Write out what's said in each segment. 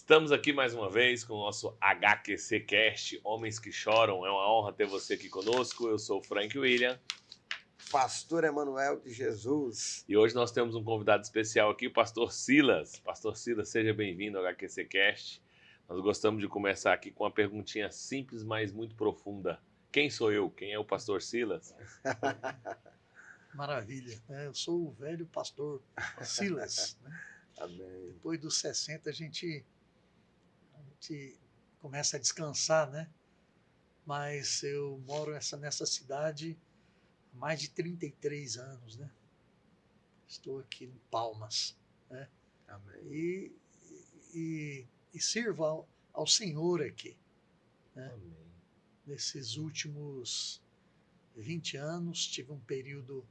Estamos aqui mais uma vez com o nosso HQC Cast, Homens que Choram. É uma honra ter você aqui conosco. Eu sou o Frank William. Pastor Emanuel de Jesus. E hoje nós temos um convidado especial aqui, o Pastor Silas. Pastor Silas, seja bem-vindo ao HQC Cast. Nós gostamos de começar aqui com uma perguntinha simples, mas muito profunda. Quem sou eu? Quem é o Pastor Silas? Maravilha, né? Eu sou o velho pastor Silas, né? Amém. Depois dos 60 a gente começa a descansar, né? Mas eu moro nessa cidade há mais de 33 anos, né? Estou aqui em Palmas, né? Amém. E sirvo ao Senhor aqui, né? Amém. Nesses últimos 20 anos tive um período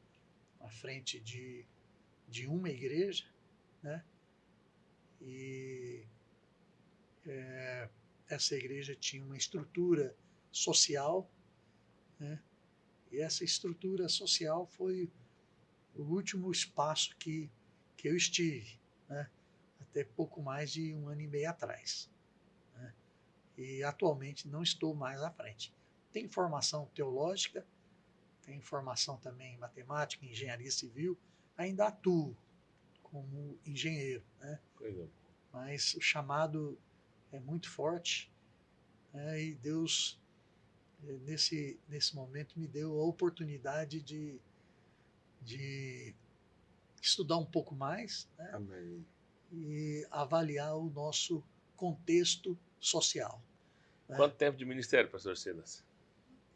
à frente de uma igreja, né? E essa igreja tinha uma estrutura social, né? E essa estrutura social foi o último espaço que eu estive, né? Até pouco mais de 1 ano e meio atrás, né? E atualmente não estou mais à frente. Tenho formação teológica, tenho formação também em matemática, engenharia civil, ainda atuo como engenheiro, né? Mas o chamado é muito forte, né? E Deus, nesse momento, me deu a oportunidade de estudar um pouco mais, né? Amém. E avaliar o nosso contexto social, né? Quanto tempo de ministério, Pastor Silas?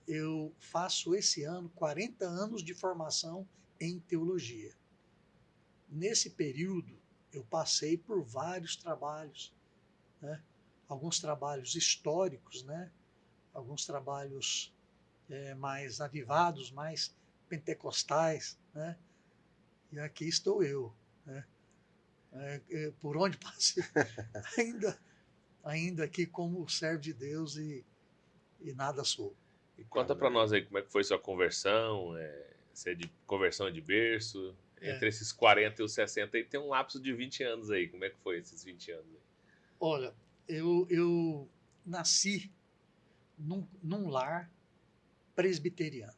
Eu faço esse ano 40 anos de formação em teologia. Nesse período, eu passei por vários trabalhos, né? Alguns trabalhos históricos, né? Alguns trabalhos mais avivados, mais pentecostais, né? E aqui estou eu, né? Por onde passei, ainda aqui como servo de Deus e nada sou. E conta pra nós aí como é que foi sua conversão, se é de conversão de berço. Entre esses 40 e os 60 aí tem um lapso de 20 anos aí. Como é que foi esses 20 anos aí? Olha, eu nasci num lar presbiteriano.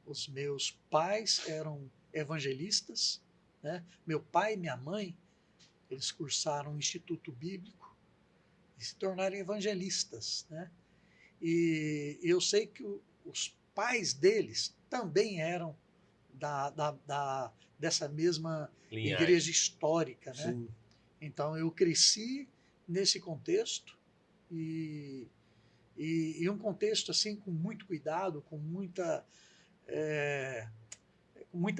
Os meus pais eram evangelistas, né? Meu pai e minha mãe, eles cursaram o Instituto Bíblico e se tornaram evangelistas, né? E eu sei que os pais deles também eram dessa mesma Linhagem. igreja histórica, né? Sim. Então eu cresci nesse contexto e um contexto assim com muito cuidado, com muita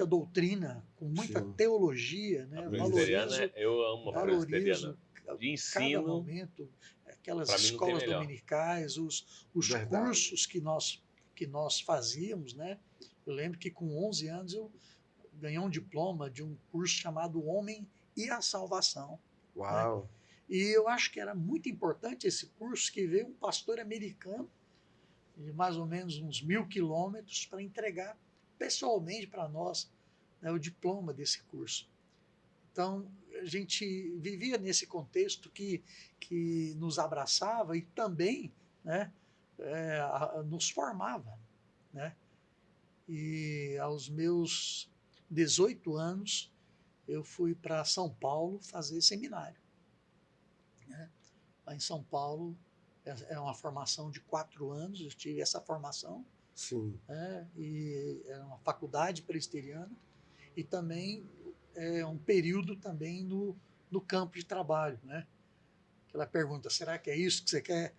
doutrina, com muita Sim. teologia, né? A presbiteriana, eu amo a Valorizo presbiteriana. De cada ensino, momento, aquelas pra mim não tem escolas melhor. dominicais, os Verdade. cursos que nós fazíamos, né? Eu lembro que com 11 anos eu ganhei um diploma de um curso chamado Homem e a Salvação. Uau. E eu acho que era muito importante esse curso, que veio um pastor americano de mais ou menos uns 1.000 quilômetros para entregar pessoalmente para nós, né, o diploma desse curso. Então, a gente vivia nesse contexto que nos abraçava e também, né, nos formava, né? E aos meus 18 anos, eu fui para São Paulo fazer seminário, né? Lá em São Paulo, é uma formação de 4 anos, eu tive essa formação, Sim. né? E era uma faculdade presbiteriana, e também um período também no campo de trabalho, né? Aquela pergunta, será que é isso que você quer?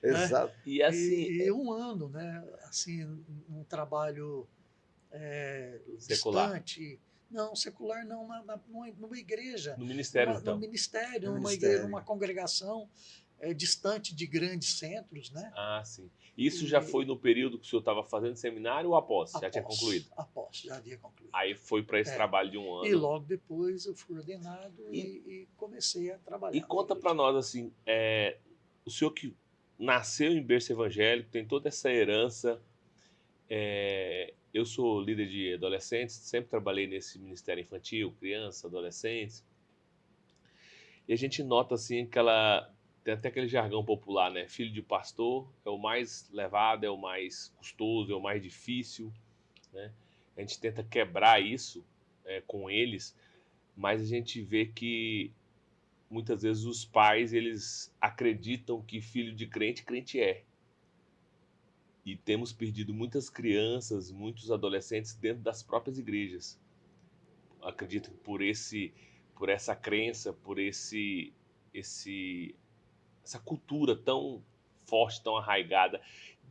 Exato. E assim, E 1 ano, né? Assim, um trabalho secular. distante. Não, secular não, numa igreja, No ministério, no então. ministério, No numa igreja, ministério. numa congregação distante de grandes centros, né? Ah, sim. Isso já E foi no período que o senhor estava fazendo seminário ou após? Já tinha concluído? Após, já havia concluído. Aí foi para esse trabalho de 1 E ano. logo depois eu fui ordenado E- e comecei a trabalhar. E conta para nós, assim, o senhor que nasceu em berço evangélico, tem toda essa herança. Eu sou líder de adolescentes, sempre trabalhei nesse ministério infantil, criança, adolescentes. E a gente nota assim tem até aquele jargão popular, né? Filho de pastor é o mais levado, é o mais custoso, é o mais difícil, né? A gente tenta quebrar isso com eles, mas a gente vê que muitas vezes os pais eles acreditam que filho de crente, crente é. E temos perdido muitas crianças, muitos adolescentes dentro das próprias igrejas. Acredito que por essa crença, por essa cultura tão forte, tão arraigada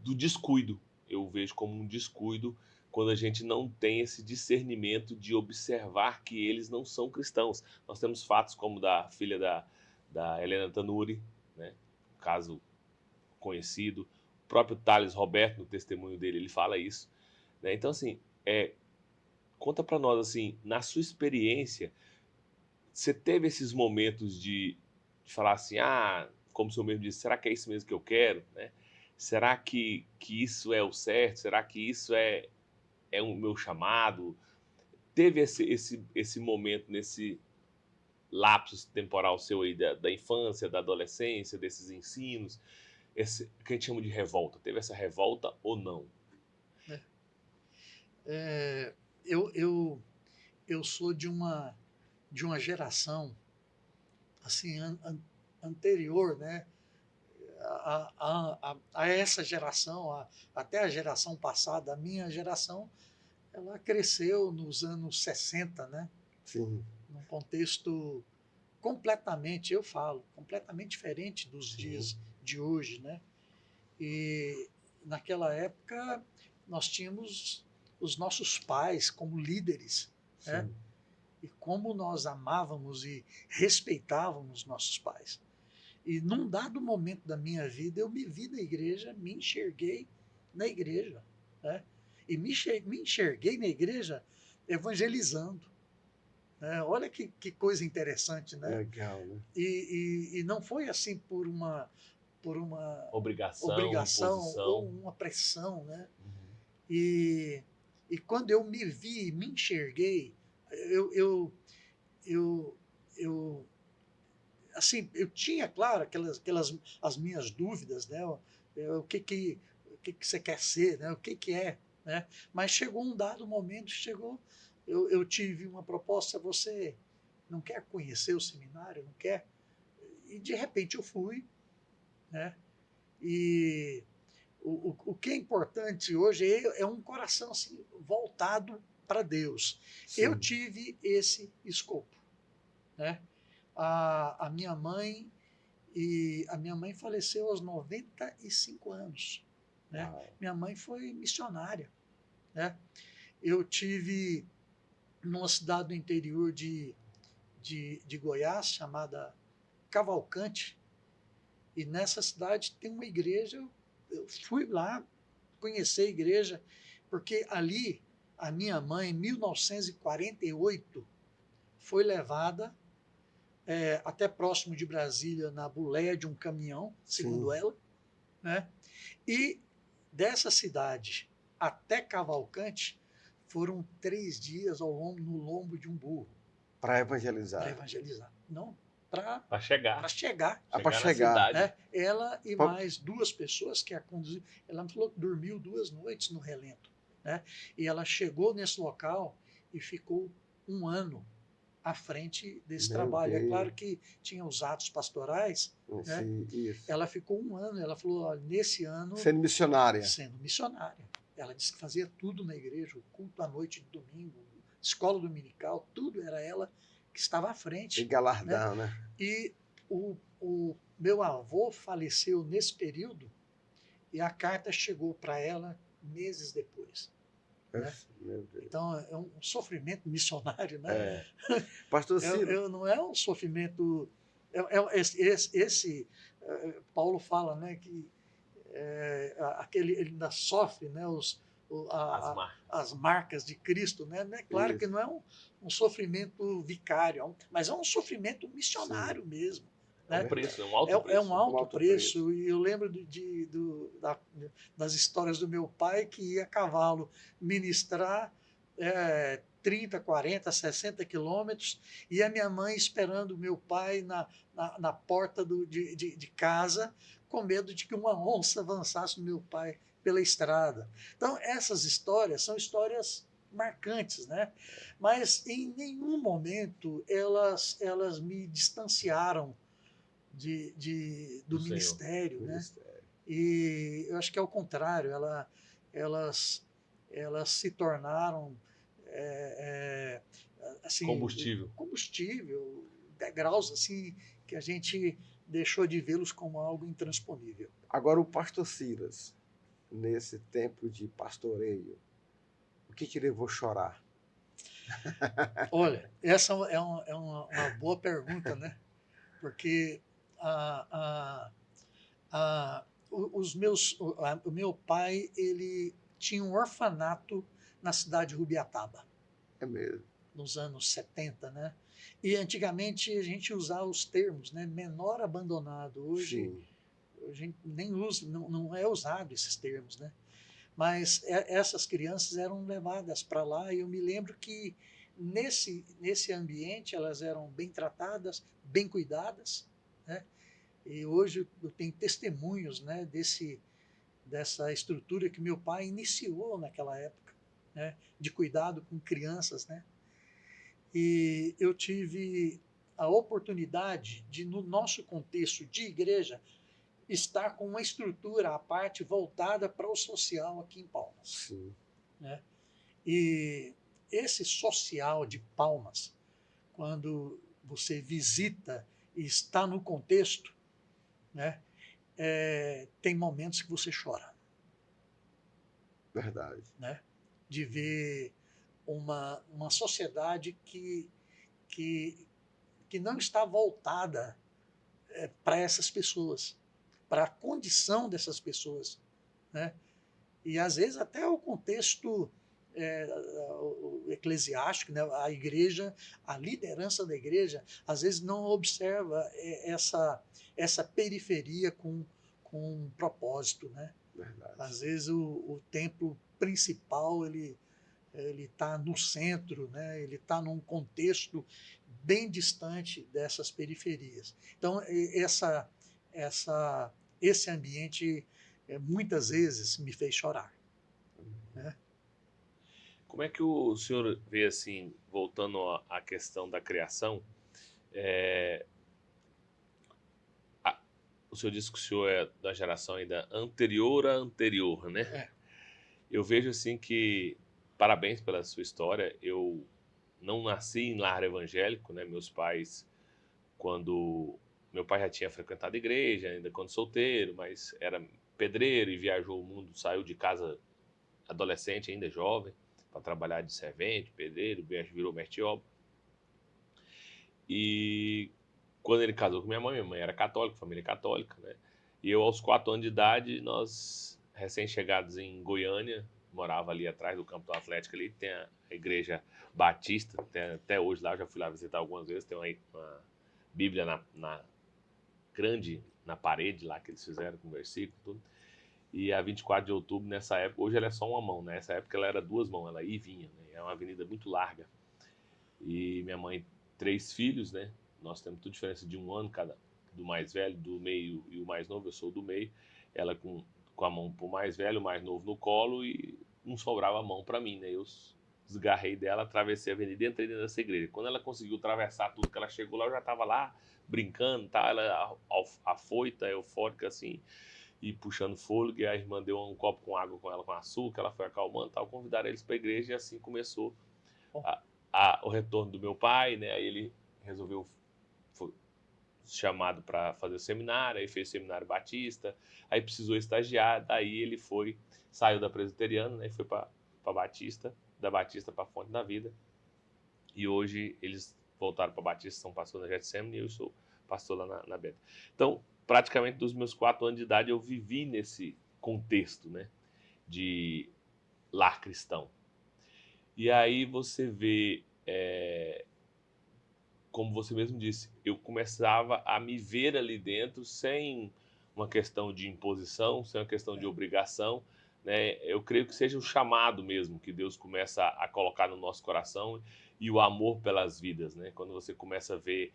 do descuido. Eu vejo como um descuido quando a gente não tem esse discernimento de observar que eles não são cristãos. Nós temos fatos como da filha da Helena Tanuri, né? Um caso conhecido. O próprio Thales Roberto, no testemunho dele, ele fala isso, né? Então, assim, conta para nós, assim, na sua experiência, você teve esses momentos de falar assim, como o senhor mesmo disse, será que é isso mesmo que eu quero, né? Será que isso é o certo? Será que isso é o meu chamado? Teve esse momento, nesse lapso temporal seu aí da infância, da adolescência, desses ensinos, que a gente chama de revolta. Teve essa revolta ou não? Eu sou de uma geração assim anterior, né, a essa geração, até a geração passada. A minha geração, ela cresceu nos anos 60, né, Sim. num contexto completamente, eu falo, completamente diferente dos Sim. dias de hoje, né? E naquela época nós tínhamos os nossos pais como líderes, né? Sim. E como nós amávamos e respeitávamos nossos pais. E num dado momento da minha vida, eu me vi na igreja, me enxerguei na igreja, né? E me enxerguei na igreja evangelizando, né? Olha que coisa interessante, né? Legal, né? E não foi assim por uma Obrigação, imposição. ou uma pressão, né? Uhum. E quando eu me vi, me enxerguei, eu, eu assim, eu tinha, claro, as minhas dúvidas, né? O que você quer ser, né? O que é, né? Mas chegou um dado momento, eu tive uma proposta: você não quer conhecer o seminário, não quer? E de repente eu fui, né? E o que é importante hoje é um coração assim, voltado para Deus. Sim. Eu tive esse escopo, né? A minha mãe faleceu aos 95 anos, né? Minha mãe foi missionária, né? Eu tive numa cidade do interior de Goiás chamada Cavalcante, e nessa cidade tem uma igreja. Eu fui lá conhecer a igreja, porque ali a minha mãe, em 1948, foi levada até próximo de Brasília, na boleia de um caminhão, segundo Sim. ela, né? E dessa cidade até Cavalcante foram 3 dias no lombo de um burro. Para evangelizar. Para evangelizar. Não, para chegar. chegar. Para chegar. Cidade. Ela e mais 2 pessoas que a conduziram. Ela me falou que dormiu 2 noites no relento, né? E ela chegou nesse local e ficou 1 ano à frente desse trabalho. Deus. É claro que tinha os atos pastorais, né? Sim, isso. Ela ficou 1 ano. Ela falou: olha, nesse ano... Sendo missionária. Sendo missionária. Ela disse que fazia tudo na igreja, o culto à noite de domingo, escola dominical, tudo era ela que estava à frente. E galardão, né? E o meu avô faleceu nesse período, e a carta chegou para ela meses depois. Né? Meu Deus. Então é um sofrimento missionário, né? Pastor Ciro. Não é um sofrimento. Paulo fala, né, que ele ainda sofre, né, as marcas de Cristo, né? Claro Isso. que não é um sofrimento vicário, mas é um sofrimento missionário. Sim. Mesmo. Né? É um alto preço. E eu lembro das histórias do meu pai, que ia a cavalo ministrar 30, 40, 60 quilômetros, e a minha mãe esperando o meu pai na porta de casa, com medo de que uma onça avançasse no meu pai pela estrada. Então, essas histórias são histórias marcantes, né? Mas em nenhum momento elas me distanciaram do ministério, né? E eu acho que é o contrário, elas se tornaram assim, combustível, degraus assim que a gente deixou de vê-los como algo intransponível. Agora, o pastor Silas, nesse tempo de pastoreio, o que te levou a chorar? Olha, essa é uma boa pergunta, né? Porque o meu pai, ele tinha um orfanato na cidade de Rubiataba. É mesmo. Nos anos 70, né? E antigamente a gente usava os termos, né? Menor abandonado. Hoje a gente nem usa, não é usado esses termos, né? Mas essas crianças eram levadas para lá e eu me lembro que nesse ambiente elas eram bem tratadas, bem cuidadas, né? E hoje eu tenho testemunhos, né, dessa estrutura que meu pai iniciou naquela época, né, de cuidado com crianças, né? E eu tive a oportunidade de, no nosso contexto de igreja, estar com uma estrutura à parte voltada para o social aqui em Palmas. Sim. Né? E esse social de Palmas, quando você visita e está no contexto, né, tem momentos que você chora. Verdade. Né? De ver uma sociedade que não está voltada para essas pessoas, para a condição dessas pessoas. Né? E às vezes até o contexto o eclesiástico, né? A igreja, a liderança da igreja, às vezes não observa essa periferia com um propósito. Né? Verdade. Às vezes o templo principal ele está no centro, né? Ele está num contexto bem distante dessas periferias. Então, esse ambiente muitas vezes me fez chorar. Né? Como é que o senhor vê, assim, voltando à questão da criação, o senhor disse que o senhor é da geração ainda anterior à anterior, né? Eu vejo, assim, que, parabéns pela sua história, eu não nasci em lar evangélico, né? Meus pais, meu pai já tinha frequentado a igreja, ainda quando solteiro, mas era pedreiro e viajou o mundo, saiu de casa adolescente, ainda jovem, para trabalhar de servente, pedreiro, virou mestre de obra. E quando ele casou com minha mãe era católica, família católica, né? E eu, aos 4 anos de idade, nós, recém-chegados em Goiânia, morava ali atrás do campo do Atlético, ali tem a igreja batista, até hoje lá, eu já fui lá visitar algumas vezes, tem uma Bíblia grande na parede lá que eles fizeram com versículo, tudo. E a 24 de outubro, nessa época, hoje ela é só uma mão, né? Nessa época ela era 2 mãos, ela ia e vinha, né? É uma avenida muito larga. E minha mãe, 3 filhos, né? Nós temos tudo diferença de 1 ano cada, do mais velho, do meio e o mais novo, eu sou do meio. Ela com a mão pro mais velho, o mais novo no colo, e não sobrava a mão para mim, né? Eu desgarrei dela, atravessei a avenida e entrei dentro dessa igreja. Quando ela conseguiu atravessar tudo, que ela chegou lá, eu já estava lá brincando, tá? Ela afoita, eufórica assim, e puxando fôlego, e a irmã deu um copo com água com ela, com açúcar, ela foi acalmando, tal, convidaram eles para a igreja, e assim começou o retorno do meu pai, né? Aí ele resolveu, foi chamado para fazer o seminário, aí fez o seminário batista, aí precisou estagiar, daí ele saiu da presbiteriana, né? E foi para Batista, da Batista para a Fonte da Vida, e hoje eles voltaram para Batista, são pastor na Getsemane, e eu sou pastor lá na Beta. Então, praticamente dos meus 4 anos de idade eu vivi nesse contexto, né, de lar cristão. E aí você vê, como você mesmo disse, eu começava a me ver ali dentro sem uma questão de imposição, sem uma questão de obrigação, né? Eu creio que seja o chamado mesmo que Deus começa a colocar no nosso coração e o amor pelas vidas, né? Quando você começa a ver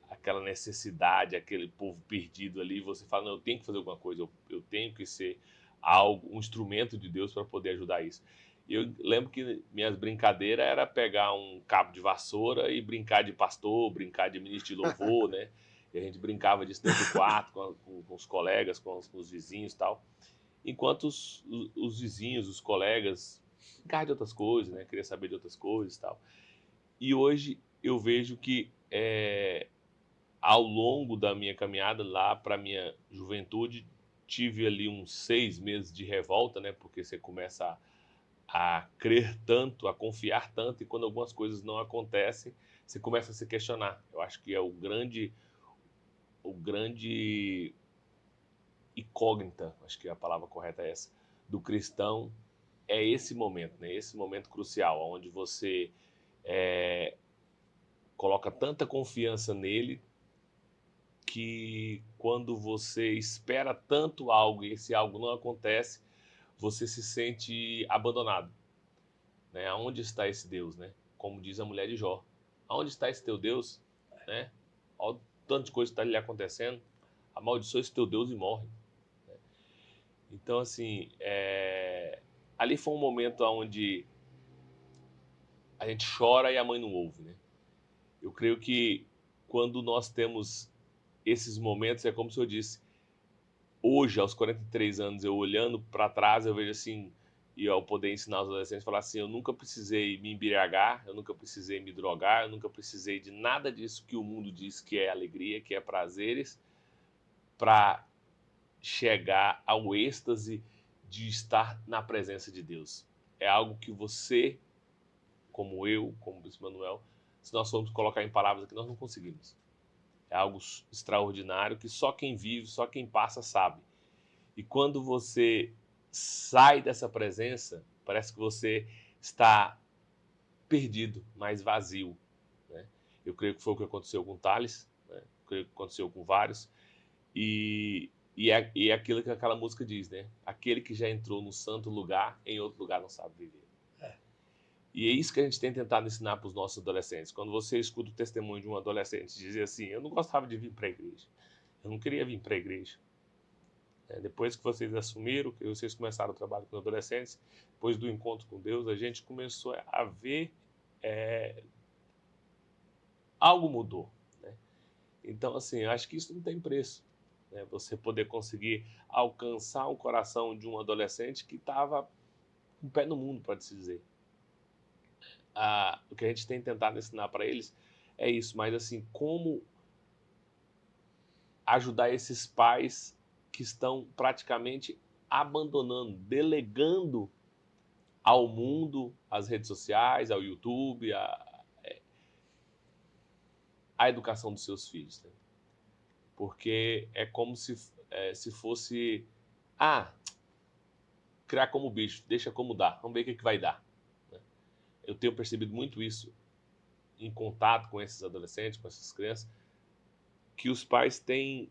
aquela necessidade, aquele povo perdido ali, você fala, não, eu tenho que fazer alguma coisa, eu tenho que ser algo, um instrumento de Deus para poder ajudar isso. E eu lembro que minhas brincadeiras era pegar um cabo de vassoura e brincar de pastor, brincar de ministro de louvor, né? E a gente brincava disso dentro do quarto, com os colegas, com os vizinhos e tal. Enquanto os vizinhos, os colegas, brincavam de outras coisas, né? Queria saber de outras coisas e tal. E hoje eu vejo que ao longo da minha caminhada lá para minha juventude, tive ali uns 6 meses de revolta, né? Porque você começa a crer tanto, a confiar tanto, e quando algumas coisas não acontecem, você começa a se questionar. Eu acho que é o grande incógnita, acho que a palavra correta é essa, do cristão, é esse momento, né? Esse momento crucial, onde você coloca tanta confiança nele que quando você espera tanto algo e esse algo não acontece, você se sente abandonado, né? Aonde está esse Deus, né? Como diz a mulher de Jó, aonde está esse teu Deus, né? Olha o tanto de coisa que está lhe acontecendo, amaldiçoa esse teu Deus e morre. Então, assim, ali foi um momento onde a gente chora e a mãe não ouve, né? Eu creio que quando nós temos esses momentos, é como se eu disse, hoje, aos 43 anos, eu olhando para trás, eu vejo assim, e eu poder ensinar os adolescentes, falar assim, eu nunca precisei me embriagar, eu nunca precisei me drogar, eu nunca precisei de nada disso que o mundo diz que é alegria, que é prazeres, para chegar ao êxtase de estar na presença de Deus. É algo que você, como eu, como o Bispo Manuel, se nós formos colocar em palavras aqui, nós não conseguimos. É algo extraordinário que só quem vive, só quem passa sabe. E quando você sai dessa presença, parece que você está perdido, mas vazio, né? Eu creio que foi o que aconteceu com o Thales, né? Eu creio que aconteceu com vários. E é aquilo que aquela música diz, né? Aquele que já entrou no santo lugar, em outro lugar não sabe viver. E é isso que a gente tem tentado ensinar para os nossos adolescentes. Quando você escuta o testemunho de um adolescente dizer assim, eu não gostava de vir para a igreja, eu não queria vir para a igreja. Depois que vocês assumiram, que vocês começaram o trabalho com adolescentes, depois do encontro com Deus, a gente começou a ver algo mudou, né? Então, assim, eu acho que isso não tem preço, né? Você poder conseguir alcançar o coração de um adolescente que estava com o pé no mundo, pode-se dizer. O que a gente tem tentado ensinar para eles é isso, mas assim, como ajudar esses pais que estão praticamente abandonando, delegando ao mundo, às redes sociais, ao YouTube, a educação dos seus filhos, né? Porque é como se fosse criar como bicho, deixa como dá, vamos ver o que vai dar, né? Eu tenho percebido muito isso em contato com esses adolescentes, com essas crianças, que os pais têm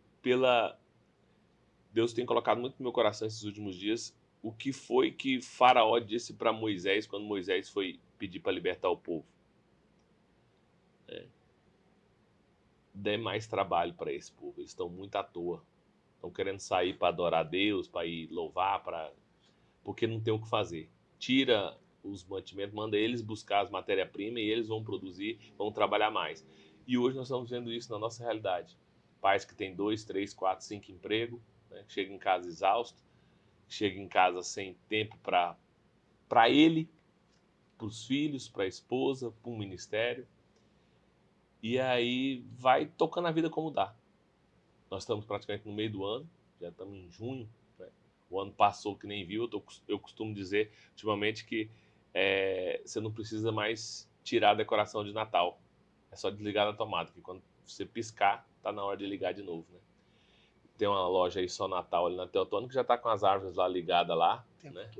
Deus tem colocado muito no meu coração esses últimos dias o que foi que Faraó disse para Moisés quando Moisés foi pedir para libertar o povo. Dê mais trabalho para esse povo, eles estão muito à toa, estão querendo sair para adorar a Deus, para ir louvar, porque não tem o que fazer. Tira os mantimentos, manda eles buscar as matérias-primas e eles vão produzir, vão trabalhar mais. E hoje nós estamos vendo isso na nossa realidade. Pais que têm 2, 3, 4, 5 empregos, né? Chega em casa exausto, chega em casa sem tempo para ele, para os filhos, para a esposa, para o ministério. E aí vai tocando a vida como dá. Nós estamos praticamente no meio do ano, já estamos em junho, né? O ano passou que nem viu. Eu costumo dizer ultimamente que você não precisa mais tirar a decoração de Natal. É só desligar na tomada, que quando você piscar, tá na hora de ligar de novo, né? Tem uma loja aí só Natal ali na Teotônio que já tá com as árvores lá ligadas lá, né?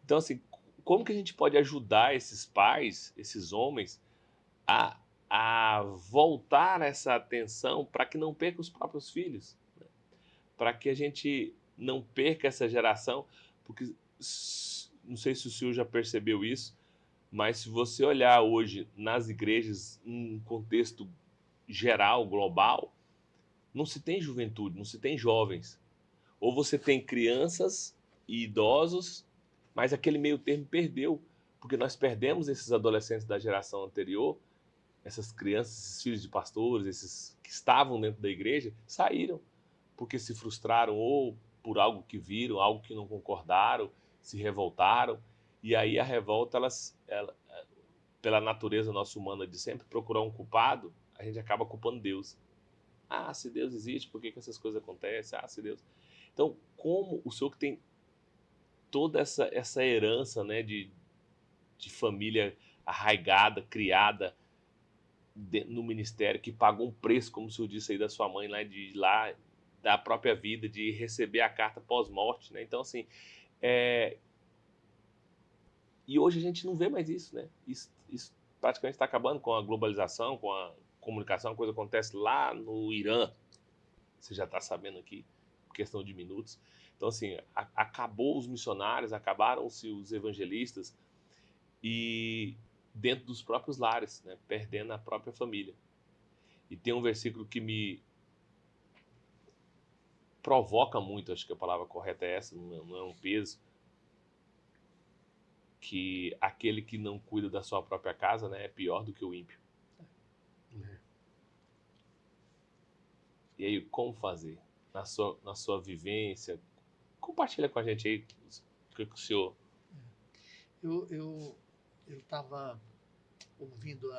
Então, assim, como que a gente pode ajudar esses pais, esses homens, a voltar essa atenção para que não percam os próprios filhos, né? para que a gente não perca essa geração, porque não sei se o senhor já percebeu isso, mas se você olhar hoje nas igrejas, em um contexto geral, global, não se tem juventude, não se tem jovens. Ou você tem crianças e idosos, mas aquele meio termo perdeu, porque nós perdemos esses adolescentes da geração anterior, essas crianças, esses filhos de pastores, esses que estavam dentro da igreja, saíram, porque se frustraram ou por algo que viram, algo que não concordaram, se revoltaram, e aí a revolta, pela natureza nossa humana de sempre procurar um culpado, a gente acaba culpando Deus. Ah, se Deus existe, por que essas coisas acontecem? Ah, se Deus... Então, como o senhor que tem toda essa herança, né, de família arraigada, criada no ministério, que pagou um preço, como o senhor disse aí da sua mãe, lá da própria vida, de receber a carta pós-morte, né? Então, assim, e hoje a gente não vê mais isso, né? Isso praticamente está acabando com a globalização, com a comunicação. A coisa acontece lá no Irã, você já está sabendo aqui, questão de minutos. Então, assim, acabou os missionários, acabaram-se os evangelistas, e dentro dos próprios lares, né, perdendo a própria família. E tem um versículo que me provoca muito, acho que a palavra correta é essa, não é um peso, que aquele que não cuida da sua própria casa, né, é pior do que o ímpio. E aí, como fazer? Na sua vivência, compartilha com a gente aí o que o senhor... Eu estava ouvindo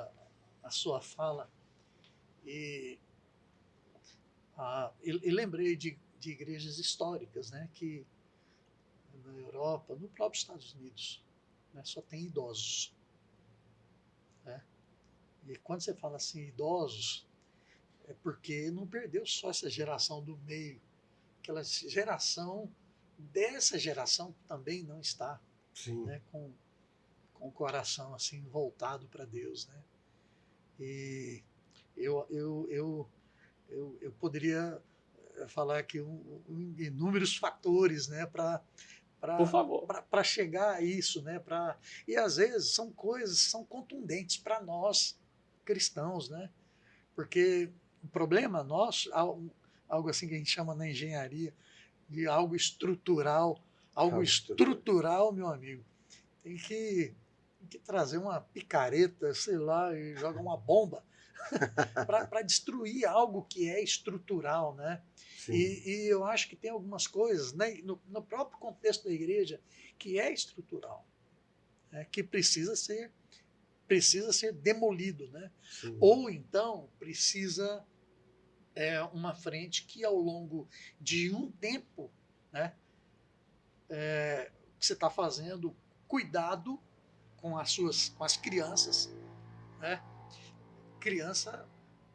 a sua fala e lembrei de igrejas históricas, né, que na Europa, no próprio Estados Unidos, né, só tem idosos. Né? E quando você fala assim, idosos, é porque não perdeu só essa geração do meio, aquela geração, dessa geração também não está, né, com o coração assim voltado para Deus, né? E eu poderia falar aqui inúmeros fatores, né, Por favor. para chegar a isso, né? E às vezes são coisas que são contundentes para nós cristãos, né? Porque o problema nosso, algo assim que a gente chama na engenharia de algo estrutural, meu amigo, tem que trazer uma picareta, sei lá, e jogar uma bomba para destruir algo que é estrutural, né? E eu acho que tem algumas coisas, né, no próprio contexto da igreja que é estrutural, né, que precisa ser demolido, né? Ou então precisa uma frente que ao longo de um tempo, né, que você está fazendo cuidado com as crianças, né? Criança,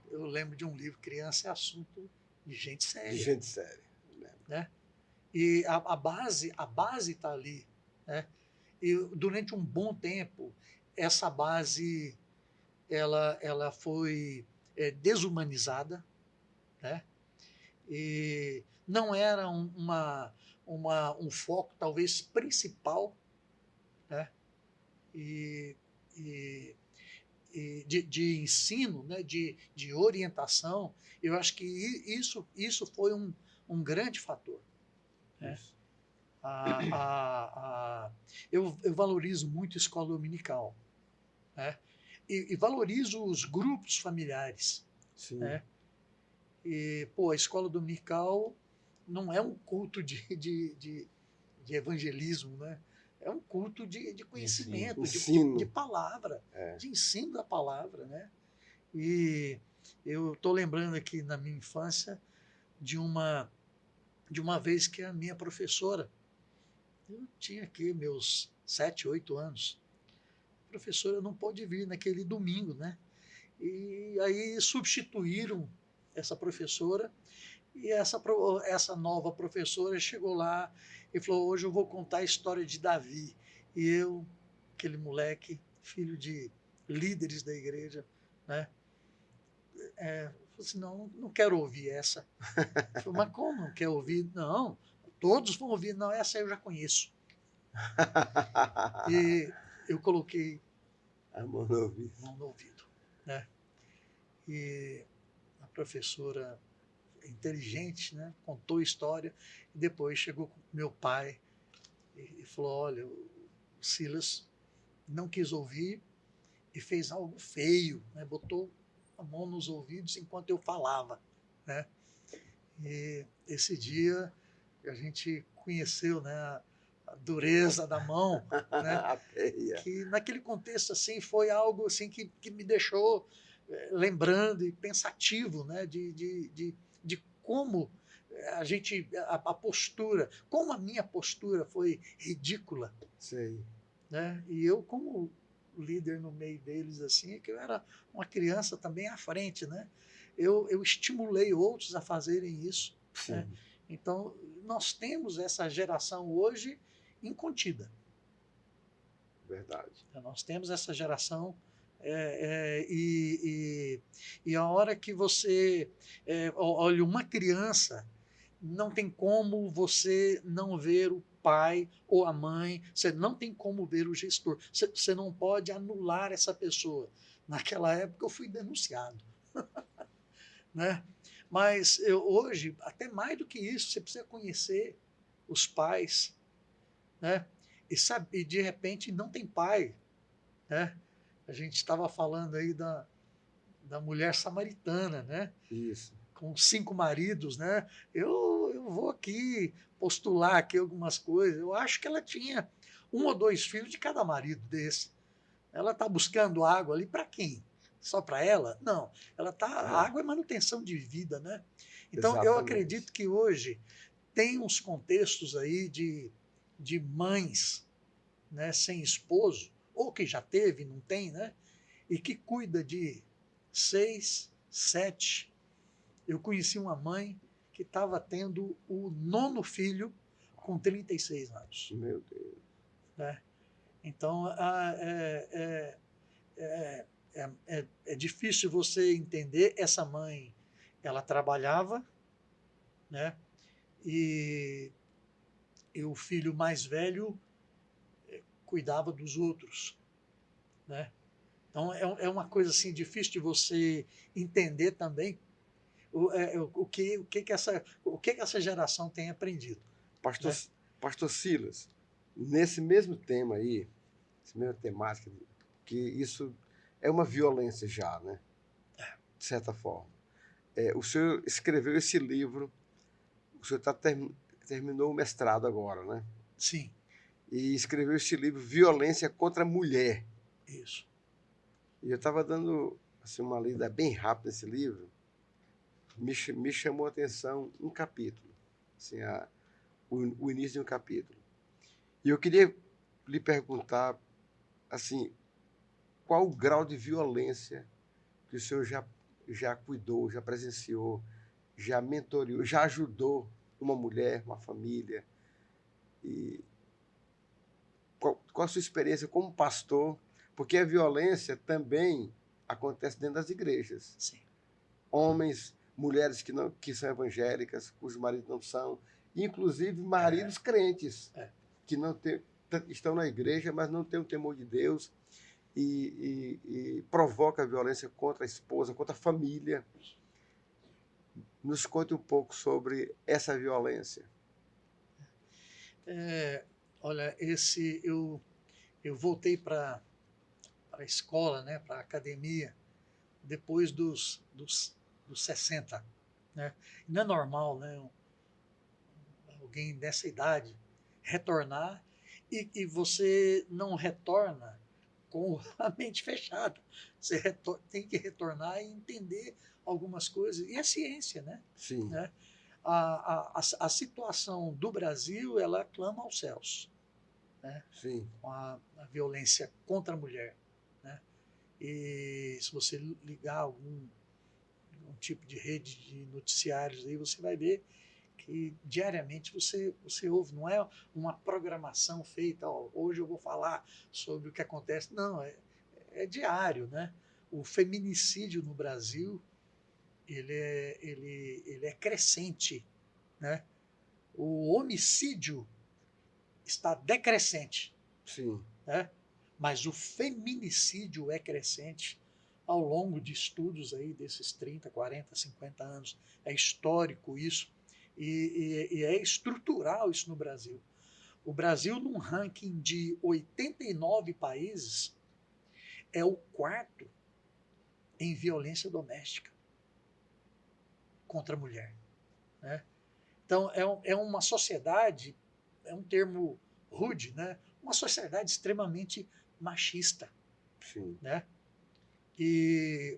eu lembro de um livro, Criança é Assunto de Gente Séria. De gente séria. Né? E a base está ali. Né? E durante um bom tempo, essa base ela foi desumanizada, né? E não era um foco talvez principal, né? E de ensino, né? de orientação. Eu acho que isso foi um grande fator. Né? Eu valorizo muito a escola dominical, né? E valorizo os grupos familiares. Né? E, a escola dominical não é um culto de evangelismo, né? É um culto de conhecimento, de palavra, de ensino da palavra. Né? E eu estou lembrando aqui na minha infância de uma vez que a minha professora, eu tinha aqui meus 7, 8 anos, a professora não pôde vir naquele domingo, né? E aí substituíram essa professora, e essa nova professora chegou lá e falou: hoje eu vou contar a história de Davi. E eu, aquele moleque, filho de líderes da igreja, né? falei assim, não quero ouvir essa. Eu falei, mas como não quer ouvir? Não, todos vão ouvir. Não, essa eu já conheço. E eu coloquei A mão no ouvido. mão no ouvido, né? E a professora inteligente, né, contou a história e depois chegou com meu pai e falou, olha, o Silas não quis ouvir e fez algo feio, né? Botou a mão nos ouvidos enquanto eu falava, né? E esse dia a gente conheceu, né, a dureza da mão, né? A peia. Que naquele contexto assim foi algo assim que me deixou lembrando e pensativo, né? De como a gente a postura, como a minha postura foi ridícula, Sei. né? E eu como líder no meio deles assim, que eu era uma criança também à frente, né? Eu estimulei outros a fazerem isso, né? Sim, Então nós temos essa geração hoje incontida. verdade. Nós temos essa geração e a hora que você olha uma criança, não tem como você não ver o pai ou a mãe, você não tem como ver o gestor, você não pode anular essa pessoa. Naquela época eu fui denunciado, né? Mas hoje, até mais do que isso, você precisa conhecer os pais, né? E de repente não tem pai, né? A gente estava falando aí da mulher samaritana, né? Isso. Com 5 maridos, né? Eu vou aqui postular aqui algumas coisas. Eu acho que ela tinha 1 ou 2 filhos de cada marido desse. Ela está buscando água ali para quem? Só para ela? Não. A É, água é manutenção de vida, né? Então eu exatamente. acredito que hoje tem uns contextos aí de mães, né, sem esposo, ou que já teve, não tem, né? E que cuida de 6, 7. Eu conheci uma mãe que estava tendo o 9º filho com 36 anos. Meu Deus. Né? Então, é difícil você entender. Essa mãe, ela trabalhava, né? E, e o filho mais velho cuidava dos outros, né? Então, é uma coisa assim difícil de você entender também o que essa geração tem aprendido. Pastor, Né? Pastor Silas, nesse mesmo tema aí, essa mesma temática, que isso é uma violência já, né? De certa forma. O senhor escreveu esse livro, o senhor terminou o mestrado agora, né? Sim, E escreveu esse livro, Violência contra a Mulher. isso. E eu estava dando assim, uma lida bem rápida nesse livro, me chamou a atenção um capítulo, assim, o início de um capítulo. E eu queria lhe perguntar, assim, qual o grau de violência que o senhor já cuidou, já presenciou, já mentoreou, já ajudou uma mulher, uma família? E qual a sua experiência como pastor? Porque a violência também acontece dentro das igrejas. Sim. Homens, mulheres que são evangélicas, cujos maridos não são, inclusive maridos crentes, É. que não estão na igreja, mas não têm o temor de Deus e provoca a violência contra a esposa, contra a família. Nos conte um pouco sobre essa violência. Olha, eu voltei para a escola, né, para a academia, depois dos 60. Né? Não é normal, né, alguém dessa idade retornar e você não retorna com a mente fechada. Você tem que retornar e entender algumas coisas. E a ciência, né? Sim. Né? A situação do Brasil, ela clama aos céus. Né? Sim. Com a violência contra a mulher. Né? E se você ligar algum tipo de rede de noticiários aí, você vai ver que diariamente você ouve, não é uma programação feita, ó, hoje eu vou falar sobre o que acontece, não, é diário, né? O feminicídio no Brasil, ele é crescente, né? O homicídio está decrescente, Sim. né? Mas o feminicídio é crescente ao longo de estudos aí desses 30, 40, 50 anos. É histórico isso e é estrutural isso no Brasil. O Brasil, num ranking de 89 países, é o quarto em violência doméstica contra a mulher, né? Então, é uma sociedade, é um termo rude, né? Uma sociedade extremamente machista, Sim. né? E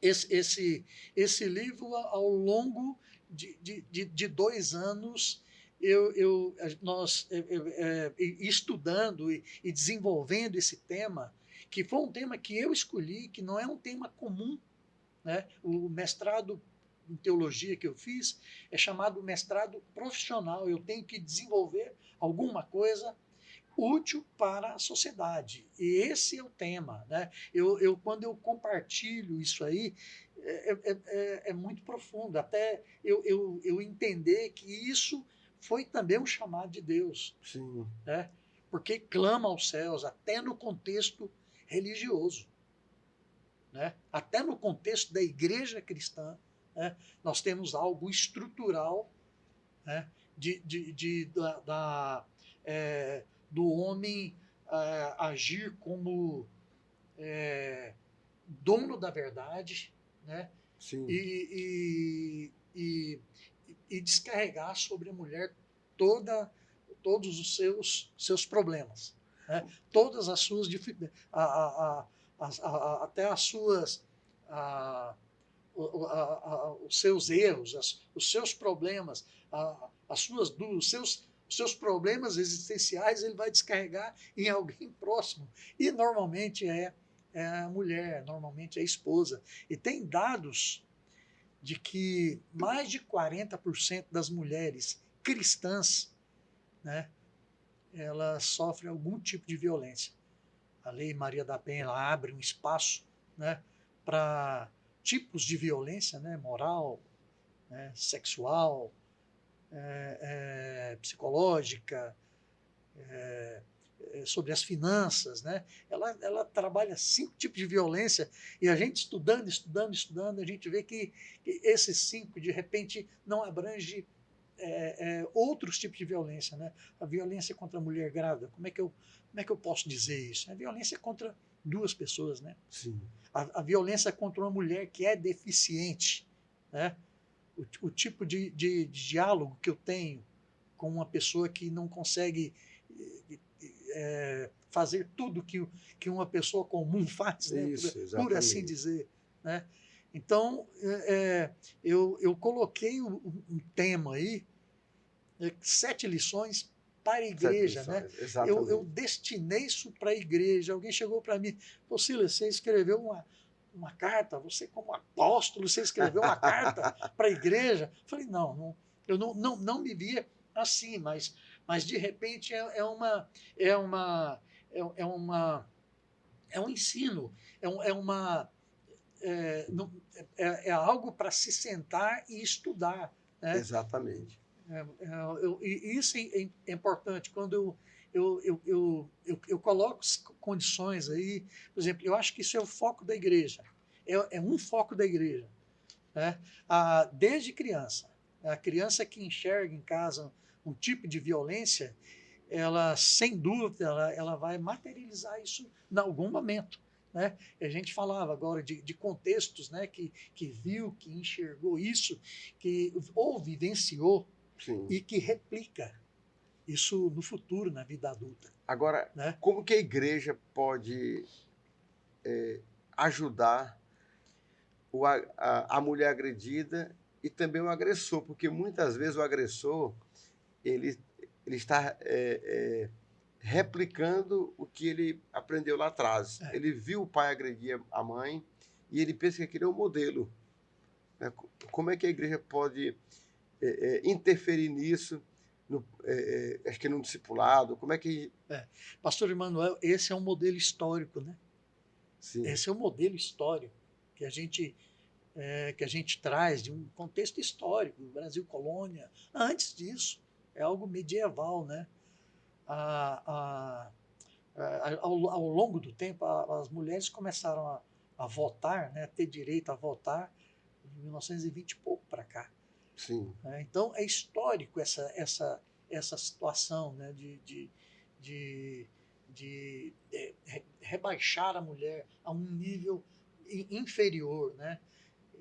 esse livro, ao longo de 2 anos, nós estudando e desenvolvendo esse tema, que foi um tema que eu escolhi, que não é um tema comum, né? O mestrado em teologia que eu fiz é chamado mestrado profissional. Eu tenho que desenvolver alguma coisa útil para a sociedade. E esse é o tema, né? Quando eu compartilho isso aí, é muito profundo, até eu entender que isso foi também um chamado de Deus, Sim. né? Porque clama aos céus, até no contexto religioso, né? Até no contexto da igreja cristã, né? Nós temos algo estrutural, né? Do homem agir como dono da verdade, né? Sim. E descarregar sobre a mulher toda, todos os seus problemas, né? Todas as suas dificuldades, até as suas os seus erros, os seus problemas, as suas dúvidas, os seus problemas existenciais, ele vai descarregar em alguém próximo. E normalmente é a mulher, normalmente é a esposa. E tem dados de que mais de 40% das mulheres cristãs, né, elas sofrem algum tipo de violência. A Lei Maria da Penha, ela abre um espaço, né, para tipos de violência, né, moral, né, sexual, psicológica, sobre as finanças, né? Ela trabalha 5 tipos de violência e a gente estudando, a gente vê que esses 5, de repente, não abrange outros tipos de violência, né? A violência contra a mulher grávida, como é que eu posso dizer isso? A violência contra 2 pessoas, né? Sim. A violência contra uma mulher que é deficiente, né? O tipo de diálogo que eu tenho com uma pessoa que não consegue fazer tudo que uma pessoa comum faz, né? Isso, por assim exatamente. dizer, né? Então, eu coloquei um tema aí, 7 lições para a 7 igreja, né? lições, exatamente. Eu destinei isso para a igreja. Alguém chegou para mim, falou: Silas, você escreveu uma carta, você como apóstolo, você escreveu uma carta para a igreja? Eu falei, eu não me via assim, mas de repente é um ensino, é algo para se sentar e estudar, né? Exatamente. E isso é importante. Quando eu coloco condições aí, por exemplo, eu acho que isso é o foco da igreja, é um foco da igreja, né? Desde criança, a criança que enxerga em casa um tipo de violência, ela, sem dúvida, ela vai materializar isso em algum momento, né? A gente falava agora de contextos, né, que viu, que enxergou isso, que ou vivenciou, Sim. e que replica isso no futuro, na vida adulta. Agora, né? como que a igreja pode ajudar a mulher agredida e também o agressor? Porque muitas vezes o agressor ele está replicando o que ele aprendeu lá atrás. Ele viu o pai agredir a mãe e ele pensa que aquele é um modelo. Né? Como é que a igreja pode interferir nisso? Acho que no discipulado, como é que... Pastor Emanuel, esse é um modelo histórico, né? Sim. Esse é um modelo histórico que a gente que a gente traz de um contexto histórico, Brasil colônia. Antes disso, é algo medieval, né? Ao longo do tempo, as mulheres começaram a votar, né? A ter direito a votar em 1920 e pouco para cá. Sim. Então, é histórico essa situação, né? de rebaixar a mulher a um nível inferior, né?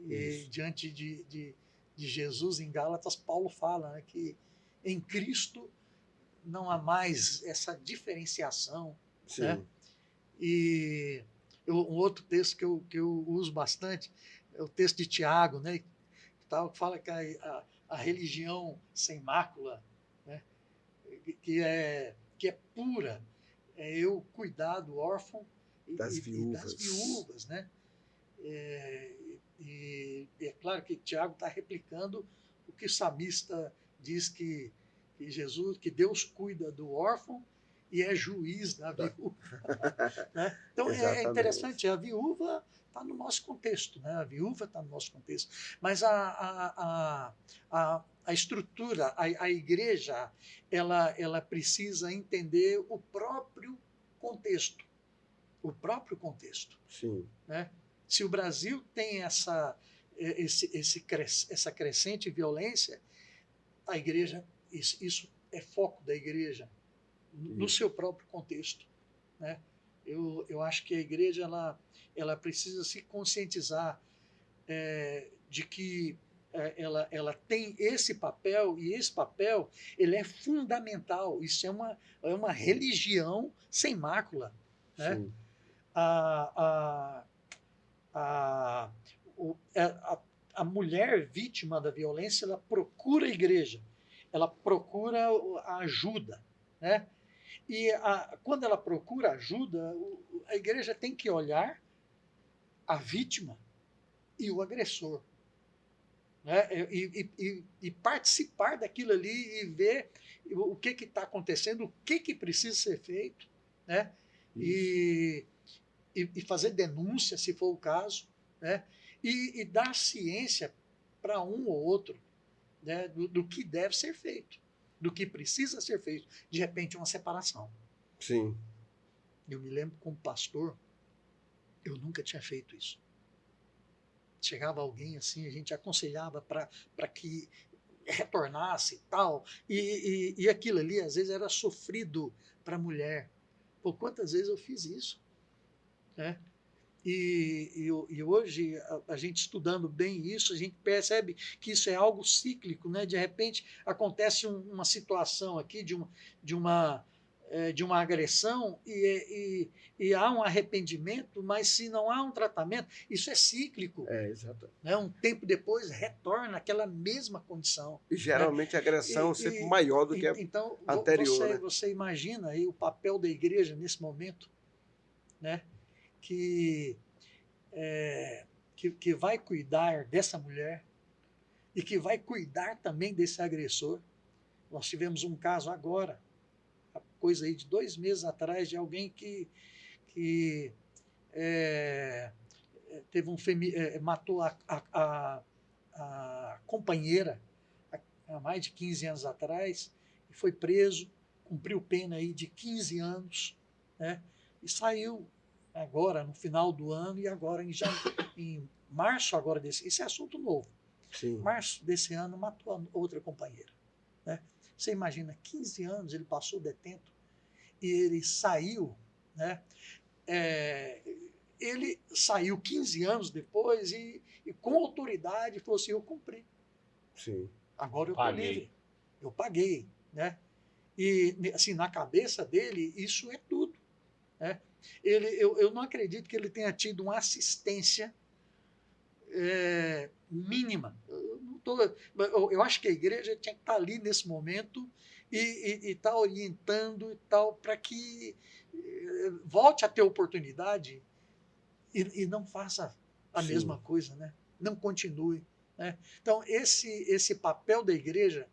E, diante de Jesus, em Gálatas, Paulo fala, né, que em Cristo não há mais essa diferenciação. Sim. Né? E um outro texto que eu uso bastante é o texto de Tiago, né, que fala que a religião sem mácula, né, que é pura, é eu cuidar do órfão e das viúvas, né? E é claro que Tiago está replicando o que o salmista diz que Jesus, que Deus cuida do órfão e é juiz da viúva. Né? Então é interessante, a viúva está no nosso contexto, né? A viúva está no nosso contexto. Mas a estrutura, a igreja, ela precisa entender o próprio contexto. O próprio contexto. Sim. Né? Se o Brasil tem essa crescente violência, a igreja, isso é foco da igreja, no seu próprio contexto. Né? Eu acho que a igreja ela precisa se conscientizar de que ela tem esse papel, e esse papel ele é fundamental. Isso é uma religião sem mácula. Né? Sim. A mulher vítima da violência, ela procura a igreja, ela procura a ajuda, né? E quando ela procura ajuda, a igreja tem que olhar a vítima e o agressor, né? E participar daquilo ali e ver o que está acontecendo, o que precisa ser feito, né? E fazer denúncia, se for o caso, né? E dar ciência para um ou outro, né? do que deve ser feito, do que precisa ser feito. De repente, uma separação. Sim. Eu me lembro, como pastor, eu nunca tinha feito isso. Chegava alguém assim, a gente aconselhava para que retornasse e tal, e aquilo ali, às vezes, era sofrido para a mulher. Por quantas vezes eu fiz isso? Né? E hoje, a gente estudando bem isso, a gente percebe que isso é algo cíclico. Né? De repente, acontece uma situação aqui de uma agressão e há um arrependimento, mas se não há um tratamento, isso é cíclico. Exato. Né? Um tempo depois, retorna àquela mesma condição. E geralmente, né? A agressão é sempre maior do que a então, anterior. Né? Você imagina aí o papel da igreja nesse momento, né? Que vai cuidar dessa mulher e que vai cuidar também desse agressor. Nós tivemos um caso agora, coisa aí de 2 meses atrás, de alguém que teve matou a companheira há mais de 15 anos atrás, e foi preso, cumpriu pena aí de 15 anos, né? E saiu agora no final do ano, e agora em março agora esse é assunto novo. Sim. Março desse ano matou a outra companheira. Né? Você imagina, 15 anos ele passou detento e ele saiu, né? Ele saiu 15 anos depois e com autoridade falou assim: eu cumpri. Sim. Agora eu estou livre. Eu paguei. Né? E assim, na cabeça dele, isso é tudo. Né? Eu não acredito que ele tenha tido uma assistência mínima. Eu acho que a igreja tinha que estar ali nesse momento e estar orientando e tal, para que volte a ter oportunidade e não faça a Sim. mesma coisa, né? Não continue. Né? Então, esse papel da igreja,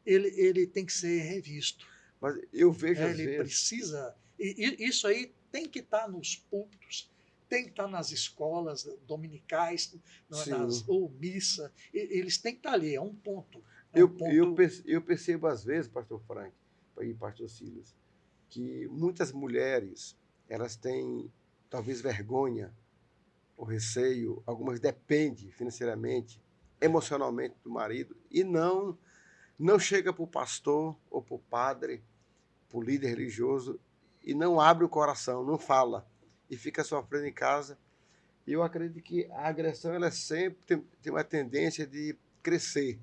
ele tem que ser revisto. Mas eu vejo às ele vezes... precisa... E isso aí tem que estar nos púlpitos, tem que estar nas escolas dominicais, Sim. ou missa, eles têm que estar ali, é um ponto. Eu percebo às vezes, pastor Frank e pastor Silas, que muitas mulheres, elas têm talvez vergonha ou receio, algumas dependem financeiramente, emocionalmente do marido, e não chega para o pastor ou para o padre, para o líder religioso, e não abre o coração, não fala, e fica sofrendo em casa. E eu acredito que a agressão ela sempre tem uma tendência de crescer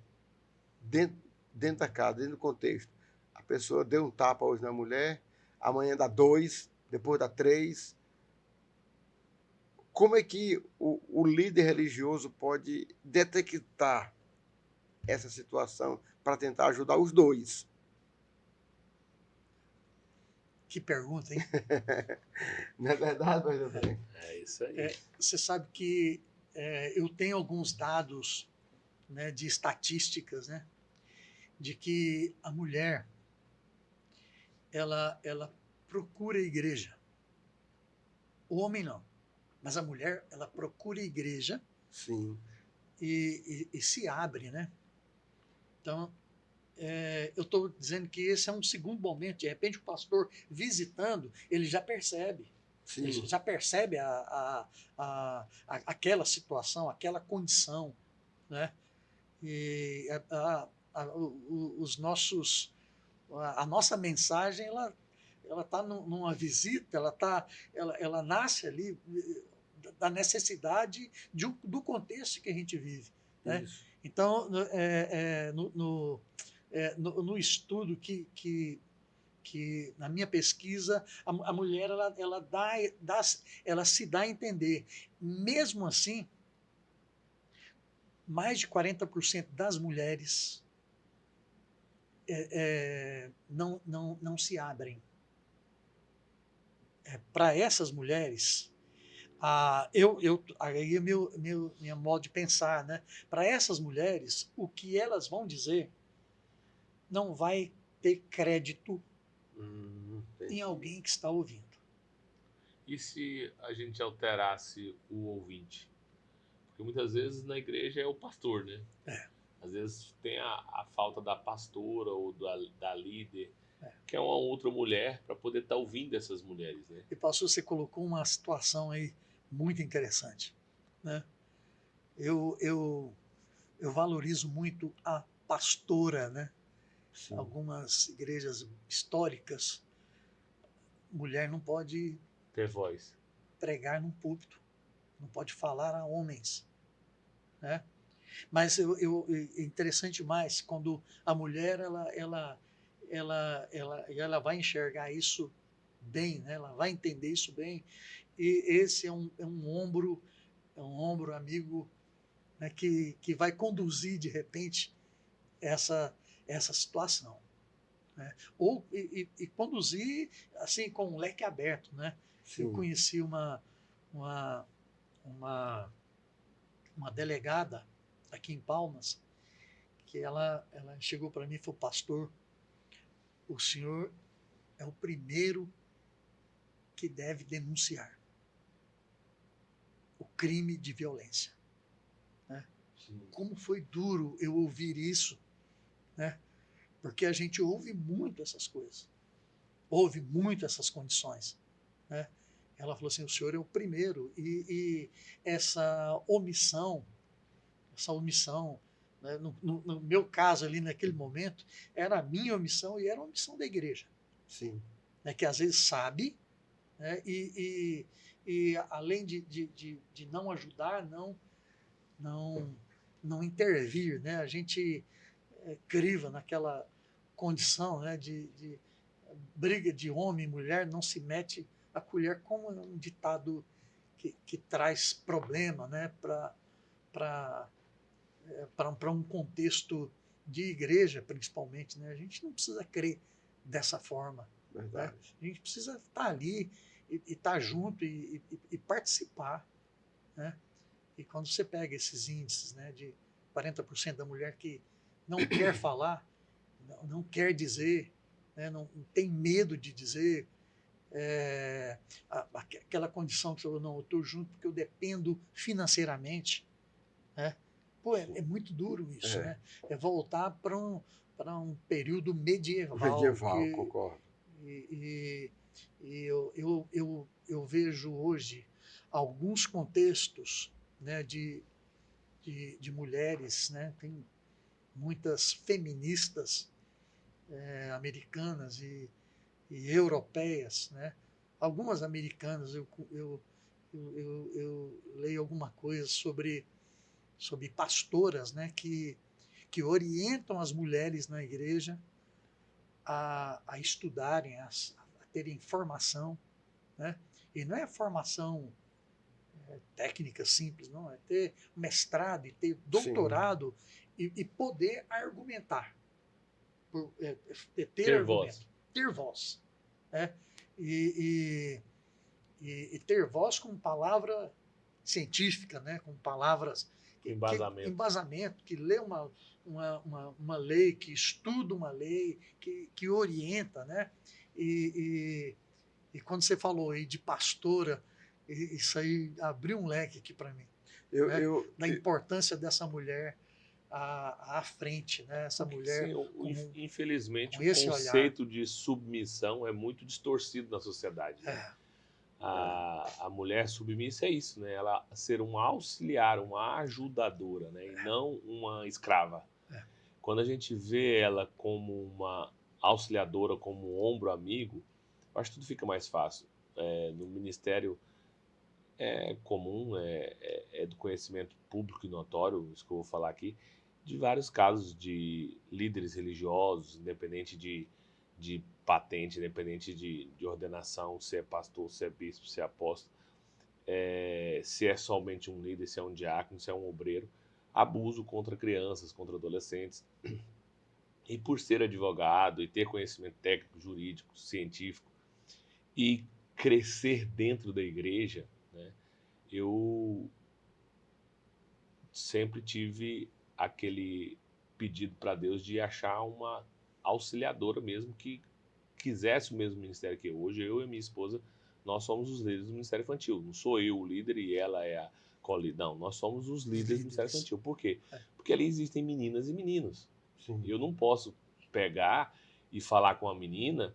dentro, dentro da casa, dentro do contexto. A pessoa deu um tapa hoje na mulher, amanhã dá dois, depois dá três. Como é que o líder religioso pode detectar essa situação para tentar ajudar os dois? Que pergunta, hein? Não é verdade, pastor Frank? É isso aí. Você sabe que eu tenho alguns dados, né, de estatísticas, né, de que a mulher ela procura a igreja. O homem não, mas a mulher ela procura a igreja Sim, e se abre, né? Então, eu estou dizendo que esse é um segundo momento. De repente, o pastor visitando, ele já percebe. Ele sim, já percebe aquela situação, aquela condição, né? E os nossos, a nossa mensagem, ela está numa visita, ela nasce ali da necessidade do contexto que a gente vive, né? isso. Então, no estudo que na minha pesquisa a mulher ela se dá a entender. Mesmo assim, mais de 40% das mulheres não se abrem. Para essas mulheres, aí é minha modo de pensar, né? Para essas mulheres, o que elas vão dizer não vai ter crédito em Entendi. alguém que está ouvindo. E se a gente alterasse o ouvinte? Porque muitas vezes na igreja é o pastor, né? É, Às vezes tem a falta da pastora ou da líder, é. que é uma outra mulher, para poder estar ouvindo essas mulheres, né? E pastor, você colocou uma situação aí muito interessante, né? Eu, eu, eu valorizo muito a pastora, né? Sim, Algumas igrejas históricas, mulher não pode Ter voz. pregar num púlpito, não pode falar a homens, né? Mas é interessante mais quando a mulher ela vai enxergar isso bem, né? Ela vai entender isso bem. E esse é um ombro amigo, né? Que vai conduzir de repente essa situação, né? Ou e conduzir assim com o leque aberto, né? Eu sim, conheci uma, uma, uma delegada aqui em Palmas que ela chegou para mim e falou: pastor, o senhor é o primeiro que deve denunciar o crime de violência, né? sim. Como foi duro eu ouvir isso, né? Porque a gente ouve muito essas coisas, ouve muito essas condições, né? Ela falou assim: o senhor é o primeiro, e essa omissão, né? No meu caso ali naquele momento, era a minha omissão e era a omissão da igreja, Sim. né? Que às vezes sabe, né? E além de não ajudar, não, não intervir, né? A gente criva naquela condição, né? De briga de homem e mulher, não se mete a colher, como é um ditado que traz problema, né? Para um contexto de igreja, principalmente, né? A gente não precisa crer dessa forma, né? Verdade. A gente precisa estar ali e estar junto e participar, né? E quando você pega esses índices, né, de 40% da mulher que não quer falar, não quer dizer, né, não tem medo de dizer, aquela condição que você falou, não, eu estou junto porque eu dependo financeiramente, né? Pô, é muito duro isso, né? É voltar para um período medieval. Medieval, concordo. E eu vejo hoje alguns contextos, né, de mulheres, né? Tem muitas feministas americanas e europeias, né? Algumas americanas, eu leio alguma coisa sobre pastoras, né, que orientam as mulheres na igreja a estudarem, a terem formação, né? E não é formação técnica simples, não, é ter mestrado e ter doutorado e poder argumentar, ter argumento, voz. ter voz, né? E ter voz com palavra científica, né? Com palavras embasamento, que lê uma lei, que estuda uma lei, que orienta, né? E quando você falou aí de pastora, isso aí abriu um leque aqui para mim, né? Da importância dessa mulher à frente, né? Essa mulher, infelizmente, com o esse conceito olhar de submissão é muito distorcido na sociedade, né? A mulher submissa é isso, né? Ela ser um auxiliar, uma ajudadora, né? E não uma escrava. Quando a gente vê ela como uma auxiliadora, como um ombro amigo, eu acho que tudo fica mais fácil. No ministério é comum, é do conhecimento público e notório, isso que eu vou falar aqui, de vários casos de líderes religiosos, independente de patente, independente de ordenação, se é pastor, se é bispo, se é apóstolo, se é somente um líder, se é um diácono, se é um obreiro, abuso contra crianças, contra adolescentes. E por ser advogado e ter conhecimento técnico, jurídico, científico e crescer dentro da igreja, né, eu sempre tive aquele pedido para Deus de achar uma auxiliadora mesmo que quisesse o mesmo ministério que eu. Hoje eu e minha esposa, nós somos os líderes do Ministério Infantil. Não sou eu o líder e ela é a co-líder. Não, nós somos os líderes do Ministério Infantil. Por quê? Porque ali existem meninas e meninos. Eu não posso pegar e falar com a menina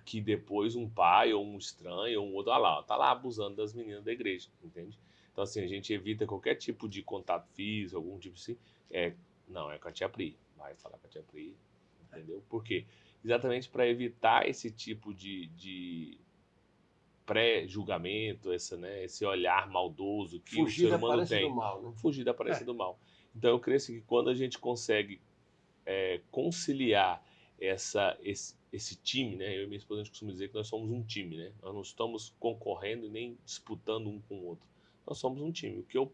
que depois um pai ou um estranho ou um outro tá lá abusando das meninas da igreja, entende? Então assim, a gente evita qualquer tipo de contato físico, algum tipo assim. Não, é com a tia Pri. Vai falar com a tia Pri, entendeu? Por quê? Exatamente para evitar esse tipo de pré-julgamento, esse olhar maldoso que o ser humano tem. Do mal, né? Fugir da aparência do mal. Então eu creio que quando a gente consegue conciliar esse time, né? Eu e minha esposa, a gente costuma dizer que nós somos um time, né? Nós não estamos concorrendo e nem disputando um com o outro. Nós somos um time. O que eu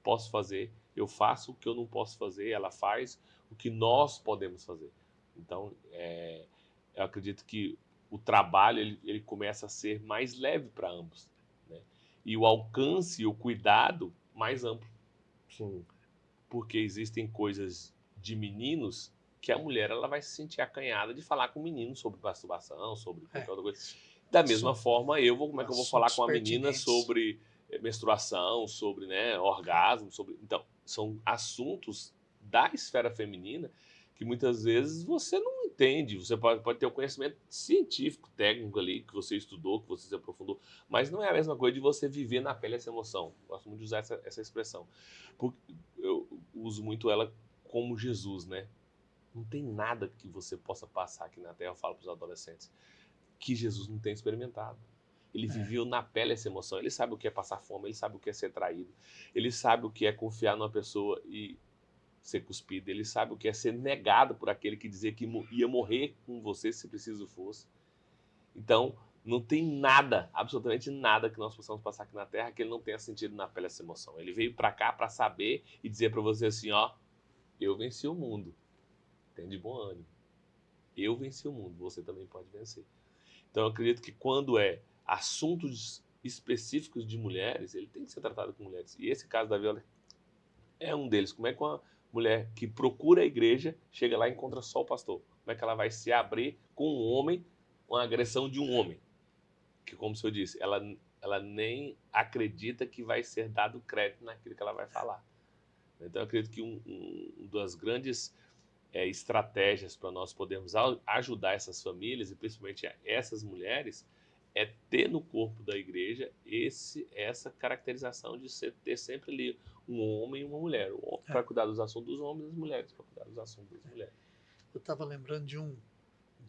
posso fazer, eu faço. O que eu não posso fazer, ela faz. O que nós podemos fazer. Então, eu acredito que o trabalho ele começa a ser mais leve para ambos, né? E o alcance e o cuidado mais amplo. Sim. Porque existem coisas de meninos que a mulher ela vai se sentir acanhada de falar com o menino sobre masturbação, sobre qualquer outra coisa. Da mesma forma, como é que eu vou falar com a menina sobre menstruação, sobre, né, orgasmo, sobre... Então, são assuntos da esfera feminina que muitas vezes você não entende. Você pode ter o conhecimento científico, técnico ali, que você estudou, que você se aprofundou, mas não é a mesma coisa de você viver na pele essa emoção. Eu gosto muito de usar essa expressão. Porque eu uso muito ela como Jesus, né? Não tem nada que você possa passar aqui na Terra, eu falo para os adolescentes, que Jesus não tenha experimentado. Ele viveu na pele essa emoção. Ele sabe o que é passar fome, ele sabe o que é ser traído, ele sabe o que é confiar numa pessoa e ser cuspido, ele sabe o que é ser negado por aquele que dizia que ia morrer com você se preciso fosse. Então, não tem nada, absolutamente nada que nós possamos passar aqui na Terra que ele não tenha sentido na pele essa emoção. Ele veio para cá para saber e dizer para você assim, ó, eu venci o mundo. Tem de bom ânimo. Eu venci o mundo, você também pode vencer. Então eu acredito que quando é assuntos específicos de mulheres, ele tem que ser tratado com mulheres. E esse caso da Viola é um deles. Como é que uma mulher que procura a igreja chega lá e encontra só o pastor? Como é que ela vai se abrir com um homem, uma agressão de um homem? que, como o senhor disse, ela nem acredita que vai ser dado crédito naquilo que ela vai falar. Então, eu acredito que uma das grandes estratégias para nós podermos ajudar essas famílias, e principalmente essas mulheres, é ter no corpo da igreja essa caracterização de ter sempre ali um homem e uma mulher. O homem para cuidar dos assuntos dos homens e as mulheres para cuidar dos assuntos das mulheres. Eu estava lembrando de um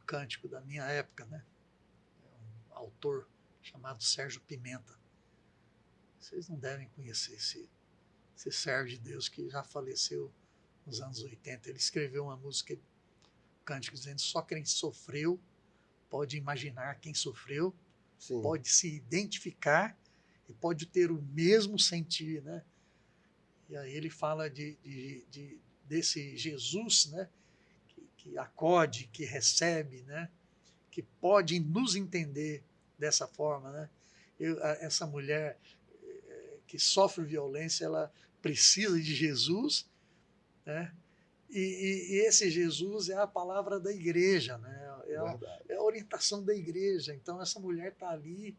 cântico da minha época, né? Um autor chamado Sérgio Pimenta. Vocês não devem conhecer esse servo de Deus que já faleceu nos anos 80. Ele escreveu uma música, um cântico, dizendo: só quem sofreu pode imaginar quem sofreu, Sim. pode se identificar e pode ter o mesmo sentir, né? E aí ele fala desse Jesus, né? Que acode, que recebe, né? Que pode nos entender dessa forma, né? Essa mulher que sofre violência, ela precisa de Jesus, né? E esse Jesus é a palavra da igreja, né? É a orientação da igreja. Então essa mulher está ali,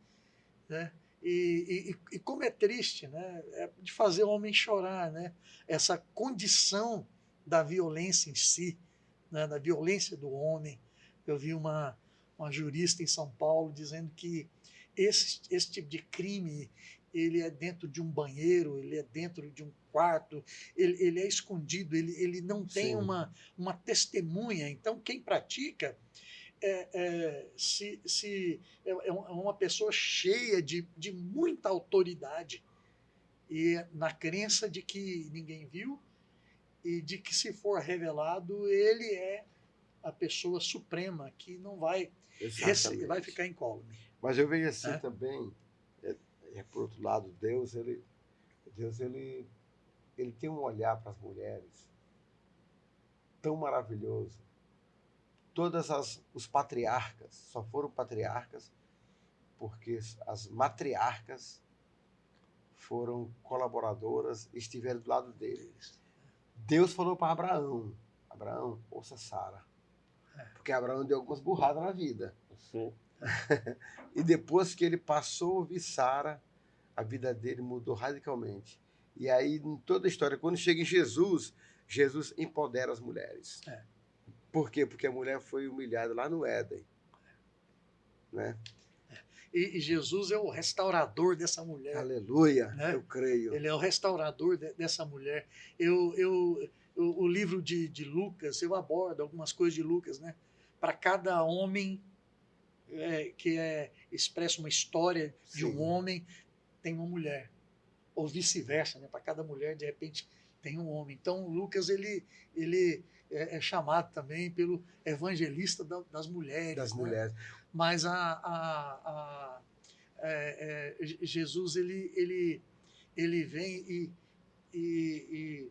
né? E como é triste, né? É de fazer o homem chorar, né? Essa condição da violência em si, né? Da violência do homem. Eu vi uma jurista em São Paulo dizendo que esse tipo de crime, ele é dentro de um banheiro, ele é dentro de um quarto, ele é escondido, ele não tem uma testemunha. Então, quem pratica é uma pessoa cheia de muita autoridade, e na crença de que ninguém viu e de que, se for revelado, ele é a pessoa suprema que não vai ficar incólume. Mas eu vejo assim também, por outro lado, Deus ele tem um olhar para as mulheres tão maravilhoso. Os patriarcas só foram patriarcas porque as matriarcas foram colaboradoras e estiveram do lado deles. Deus falou para Abraão, ouça Sara. Porque Abraão deu algumas burradas na vida. Sim. E depois que ele passou a ouvir Sara, a vida dele mudou radicalmente. E aí, em toda a história, quando chega em Jesus, Jesus empodera as mulheres. Por quê? Porque a mulher foi humilhada lá no Éden. Né? E Jesus é o restaurador dessa mulher. Aleluia, né? Eu creio. Ele é o restaurador dessa mulher. O livro de Lucas, eu abordo algumas coisas de Lucas, né? Para cada homem que expressa uma história de um homem, tem uma mulher. Ou vice-versa, né? Para cada mulher, de repente, tem um homem. Então, Lucas ele é chamado também pelo evangelista das mulheres. Das né? mulheres. Mas Jesus ele vem e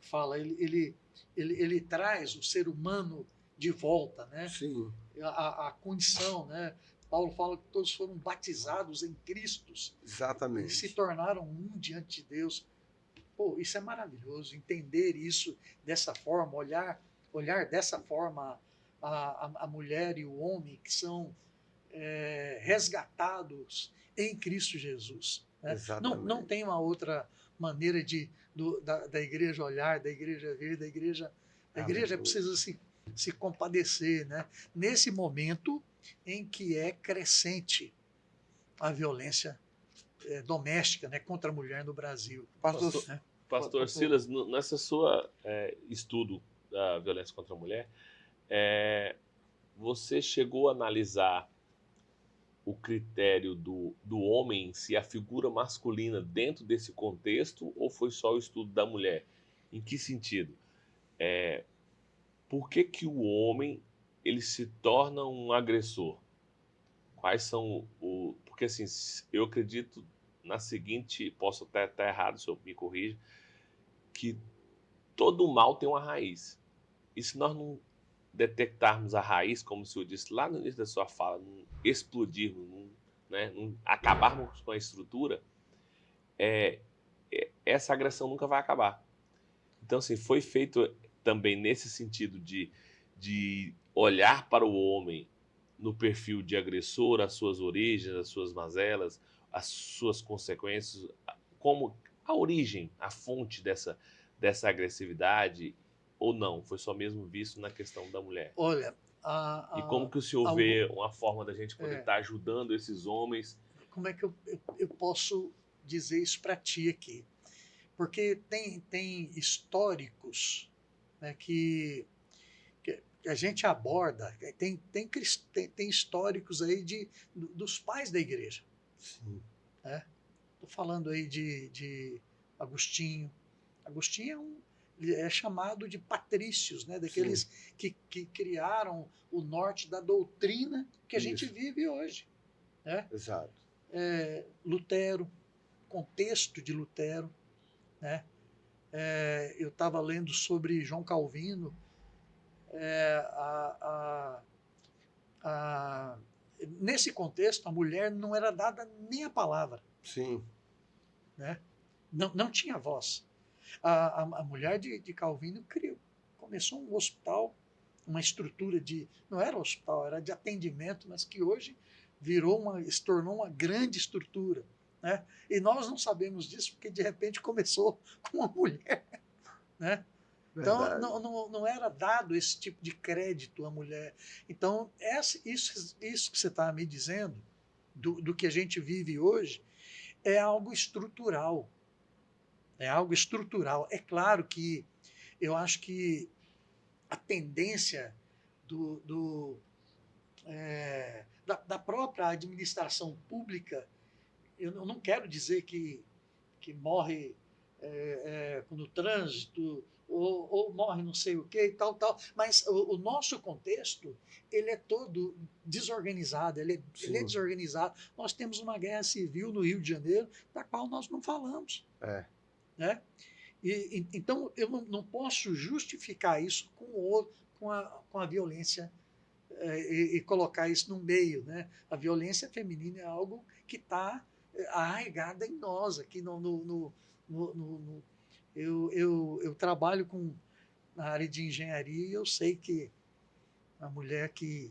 fala, ele traz o ser humano de volta, né? Sim. A condição, né? Paulo fala que todos foram batizados em Cristo. Exatamente. E se tornaram um diante de Deus. Pô, isso é maravilhoso, entender isso dessa forma, olhar dessa forma a mulher e o homem que são resgatados em Cristo Jesus. Né? Não tem uma outra maneira da igreja olhar, da igreja ver, da igreja precisa se compadecer, né? Nesse momento em que é crescente a violência doméstica, né, contra a mulher no Brasil. Pastor Silas, nessa sua estudo da violência contra a mulher, você chegou a analisar o critério do homem em si, a figura masculina dentro desse contexto, ou foi só o estudo da mulher? Em que sentido? Por que o homem ele se torna um agressor? Quais são porque assim, eu acredito na seguinte, posso até estar errado, o senhor me corrija, que todo mal tem uma raiz. E se nós não detectarmos a raiz, como o senhor disse lá no início da sua fala, não explodirmos, não acabarmos com a estrutura, essa agressão nunca vai acabar. Então, assim, foi feito também nesse sentido de olhar para o homem no perfil de agressor, as suas origens, as suas mazelas, as suas consequências, como a origem, a fonte dessa agressividade, ou não? Foi só mesmo visto na questão da mulher? Olha, E como que o senhor algo, vê uma forma da gente poder estar ajudando esses homens? como é que eu posso dizer isso para ti aqui? Porque tem históricos, né, que a gente aborda, tem históricos aí dos pais da igreja. Sim. Né? Estou falando aí de Agostinho. Agostinho é chamado de patrícios, né? Daqueles que criaram o norte da doutrina que a gente vive hoje. Né? Exato. Lutero, contexto de Lutero. Né? Eu estava lendo sobre João Calvino, nesse contexto, a mulher não era dada nem a palavra. Sim. Né? Não tinha voz. A mulher de Calvino começou um hospital, uma estrutura de. Não era hospital, era de atendimento, mas que hoje se tornou uma grande estrutura. Né? E nós não sabemos disso porque de repente começou com uma mulher. Né? Então, não era dado esse tipo de crédito à mulher. Então, isso que você está me dizendo, do que a gente vive hoje, é algo estrutural. É algo estrutural. É claro que eu acho que a tendência da própria administração pública, eu não quero dizer que morre no trânsito ou morre não sei o que e tal, mas o nosso contexto ele é todo desorganizado, ele é desorganizado. Nós temos uma guerra civil no Rio de Janeiro da qual nós não falamos. Né? Então, eu não posso justificar isso com a violência e colocar isso no meio. Né? A violência feminina é algo que está arraigada em nós. Aqui eu trabalho na área de engenharia e eu sei que a mulher que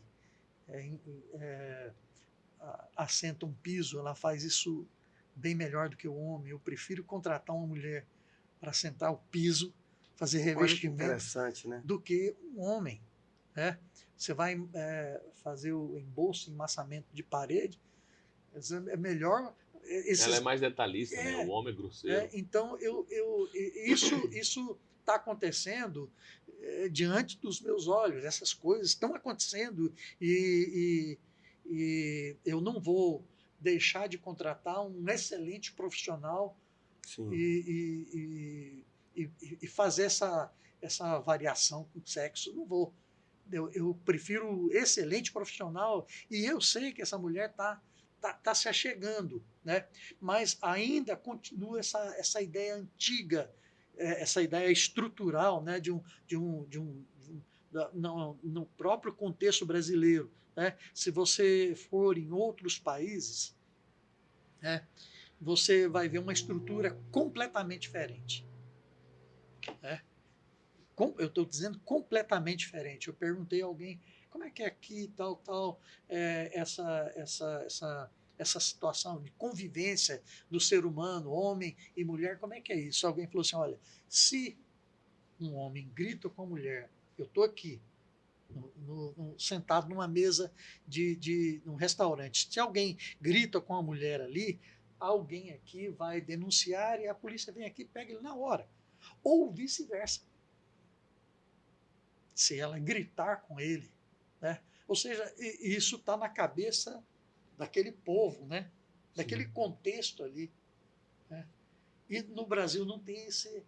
assenta um piso, ela faz isso bem melhor do que o homem. Eu prefiro contratar uma mulher para assentar o piso, fazer revestimento, né? do que um homem. Né? Você vai fazer o embolso, emmassamento de parede, é melhor. Ela é mais detalhista, né? O homem é grosseiro. Então, isso está acontecendo diante dos meus olhos. Essas coisas estão acontecendo e eu não vou deixar de contratar um excelente profissional e fazer essa variação com sexo. Não vou. Eu prefiro excelente profissional e eu sei que essa mulher está se achegando, né? Mas ainda continua essa ideia antiga, essa ideia estrutural, né? No próprio contexto brasileiro. Né? Se você for em outros países, né? Você vai ver uma estrutura completamente diferente. Né? Eu estou dizendo completamente diferente. Eu perguntei a alguém como é que é aqui, essa situação de convivência do ser humano, homem e mulher, como é que é isso? Alguém falou assim, olha, se um homem grita com a mulher, eu estou aqui, sentado numa mesa num restaurante, se alguém grita com a mulher ali, alguém aqui vai denunciar e a polícia vem aqui e pega ele na hora. Ou vice-versa. Se ela gritar com ele. Né? Ou seja, isso está na cabeça daquele povo, né? Daquele contexto ali. Né? E no Brasil não tem esse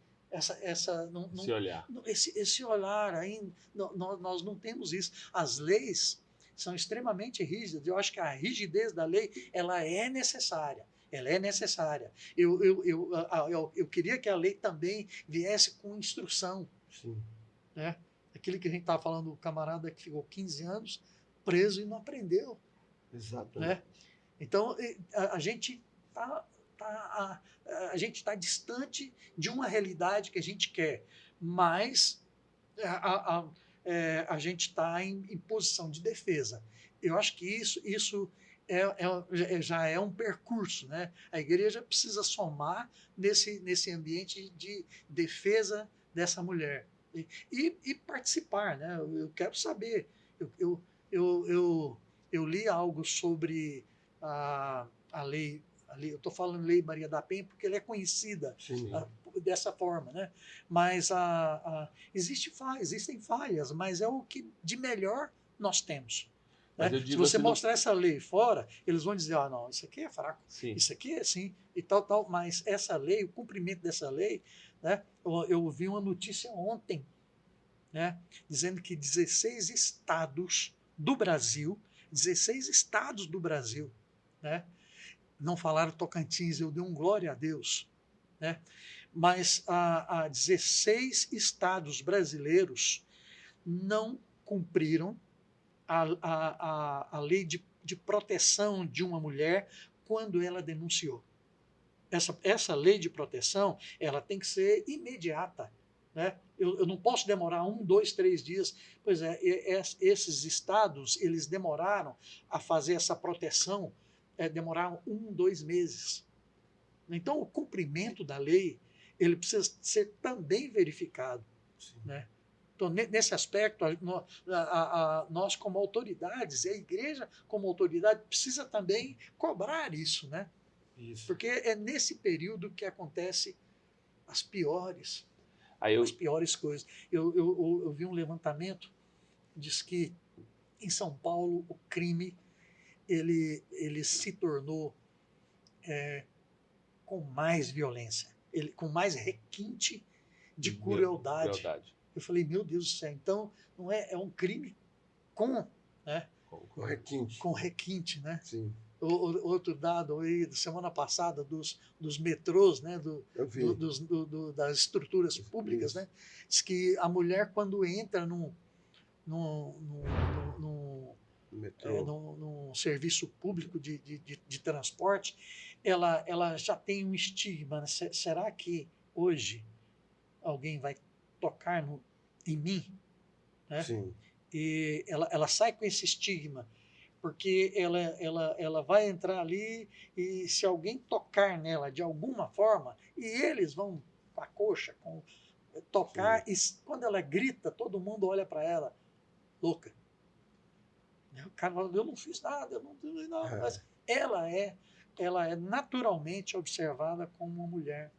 olhar. Esse olhar ainda. Nós não temos isso. As leis são extremamente rígidas. Eu acho que a rigidez da lei ela é necessária. Ela é necessária. Eu queria que a lei também viesse com instrução. Sim. Né? Aquele que a gente estava falando, o camarada que ficou 15 anos preso e não aprendeu. Exatamente. Né? Então, a gente está distante de uma realidade que a gente quer, mas a gente está em posição de defesa. eu acho que isso já é um percurso, né? A igreja precisa somar nesse ambiente de defesa dessa mulher e participar, né? Eu quero saber. Eu, eu, eu li algo sobre a lei. Eu estou falando Lei Maria da Penha porque ela é conhecida Sim. dessa forma, né? Mas existem falhas, mas é o que de melhor nós temos. Mas Né? eu Se digo você assim, no... mostrar essa lei fora, eles vão dizer, não, isso aqui é fraco, Sim. isso aqui é assim, e tal, mas essa lei, o cumprimento dessa lei, né? Eu vi uma notícia ontem, né? Dizendo que 16 estados do Brasil, né? Não falaram Tocantins, eu dei um glória a Deus, né? Mas há 16 estados brasileiros não cumpriram a lei de proteção de uma mulher quando ela denunciou. Essa lei de proteção ela tem que ser imediata. Né? Eu não posso demorar 1, 2, 3 dias. Pois é, esses estados eles demoraram a fazer essa proteção, demoraram 1, 2 meses. Então, o cumprimento da lei ele precisa ser também verificado. Né? Então, nesse aspecto, nós como autoridades, e a igreja como autoridade, precisa também cobrar isso, né? Isso. Porque é nesse período que acontece as piores coisas. Eu vi um levantamento, diz que em São Paulo o crime ele se tornou com mais violência, com mais requinte de crueldade. Eu falei, meu Deus do céu, então não é um crime com, né? Com requinte. Com requinte, né? Sim. Outro dado aí, da semana passada, dos metrôs, né? Das estruturas públicas, né? Diz que a mulher, quando entra num serviço público de transporte, ela já tem um estigma. Né? Será que hoje alguém vai tocar em mim? Né? Sim. E ela sai com esse estigma, porque ela vai entrar ali e se alguém tocar nela de alguma forma, e eles vão com a coxa, tocar, sim. E quando ela grita, todo mundo olha para ela, louca. O cara fala, eu não fiz nada, eu não fiz nada. Mas ela é naturalmente observada como uma mulher.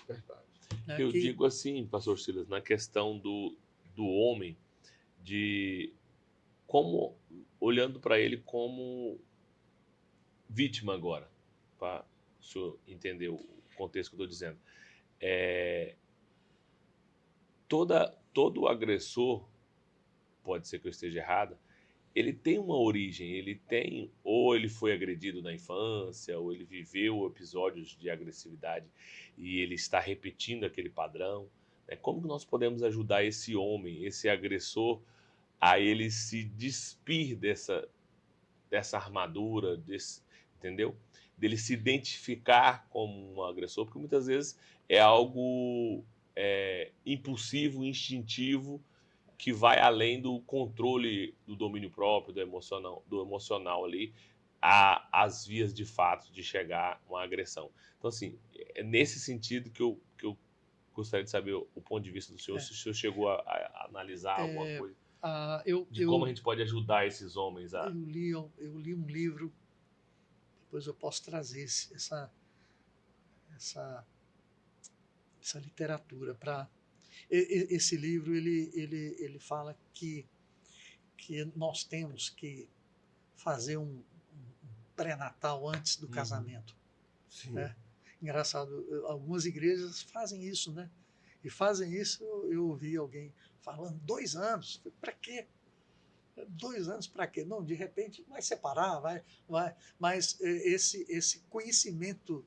Verdade. Né, eu digo assim, pastor Silas, na questão do homem, de como, olhando para ele como vítima agora, para o senhor entender o contexto que eu estou dizendo. Todo agressor, pode ser que eu esteja errada, ele tem uma origem, ou ele foi agredido na infância, ou ele viveu episódios de agressividade e ele está repetindo aquele padrão. Né? Como que nós podemos ajudar esse homem, esse agressor, a ele se despir dessa armadura, entendeu? Dele se identificar como um agressor, porque muitas vezes é algo impulsivo, instintivo, que vai além do controle do domínio próprio, do emocional ali, às vias de fato de chegar a uma agressão. Então, assim, é nesse sentido que eu gostaria de saber o ponto de vista do senhor, se o senhor chegou a analisar alguma coisa, como a gente pode ajudar esses homens a... Eu li um livro, depois eu posso trazer essa literatura para... Esse livro ele fala que nós temos que fazer um pré-natal antes do casamento. Sim. Né? Engraçado, algumas igrejas fazem isso, né? E fazem isso, eu ouvi alguém falando, 2 anos, para quê? 2 anos para quê? Não, de repente vai separar, vai. Mas esse conhecimento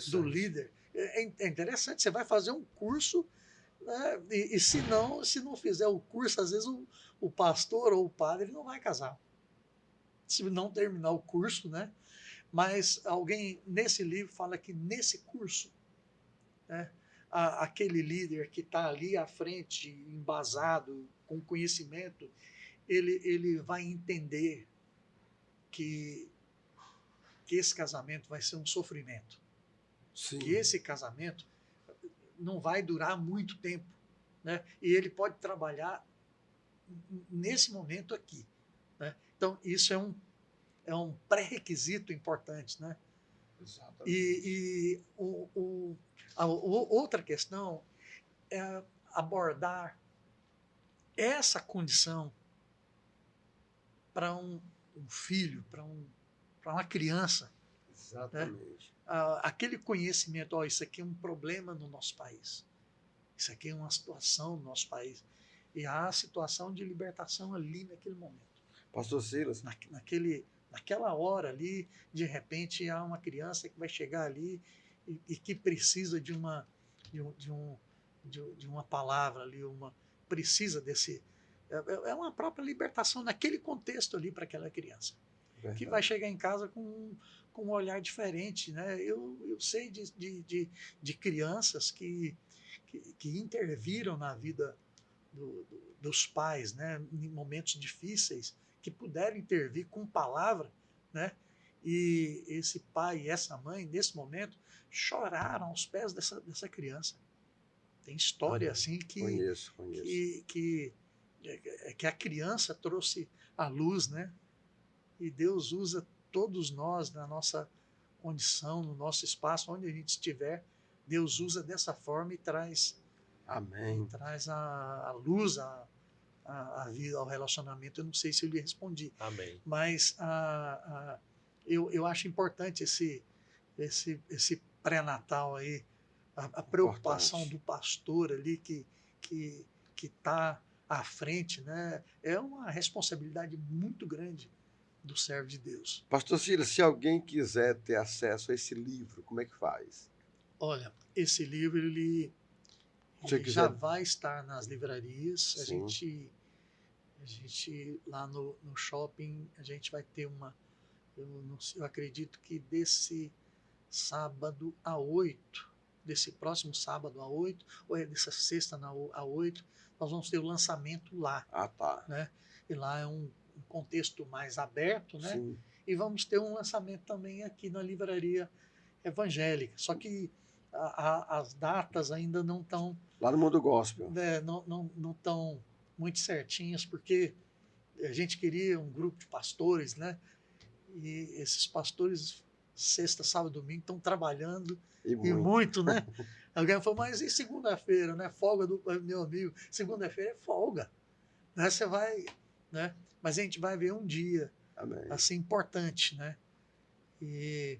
do líder é interessante. Você vai fazer um curso, né? E se não fizer o curso, às vezes o pastor ou o padre não vai casar. Se não terminar o curso, né? Mas alguém nesse livro fala que nesse curso, né, aquele líder que está ali à frente, embasado, com conhecimento, ele vai entender que esse casamento vai ser um sofrimento, Sim. que esse casamento não vai durar muito tempo, né? E ele pode trabalhar nesse momento aqui, né? Então, isso é um pré-requisito importante, né? Exatamente. E a outra questão é abordar essa condição para um filho, para uma criança, né? Exatamente. Aquele conhecimento, isso aqui é um problema no nosso país, isso aqui é uma situação no nosso país, e há a situação de libertação ali naquele momento. Pastor Silas. Naquela hora ali, de repente há uma criança que vai chegar ali e que precisa de uma palavra ali, precisa desse. É uma própria libertação naquele contexto ali para aquela criança. Verdade. Que vai chegar em casa com um olhar diferente, né? Eu sei de crianças que interviram na vida dos pais, né? Em momentos difíceis, que puderam intervir com palavra, né? E esse pai e essa mãe, nesse momento, choraram aos pés dessa criança. Tem história assim Conheço. que a criança trouxe à luz, né? E Deus usa todos nós na nossa condição, no nosso espaço, onde a gente estiver, Deus usa dessa forma e traz, Amém. traz a luz a vida, ao relacionamento. Eu não sei se eu lhe respondi. Amém. Mas eu acho importante esse pré-natal aí, a preocupação do pastor ali que está à frente, né? É uma responsabilidade muito grande do servo de Deus. Pastor Silas, se alguém quiser ter acesso a esse livro, como é que faz? Olha, esse livro ele já vai estar nas livrarias. A gente lá no shopping, a gente vai ter eu acredito que desse próximo sábado a 8, ou é dessa sexta a 8, nós vamos ter o lançamento lá. Ah, tá. Né? E lá é um contexto mais aberto, né? Sim. E vamos ter um lançamento também aqui na livraria evangélica. Só que as datas ainda não estão... Lá no Mundo Gospel. Né, não estão muito certinhas, porque a gente queria um grupo de pastores, né? E esses pastores, sexta, sábado, domingo, estão trabalhando e muito, né? Alguém falou, mas e segunda-feira, né? Folga do meu amigo. Segunda-feira é folga. Né? Você vai... Né? Mas a gente vai ver um dia. Amém. Assim, importante, né? E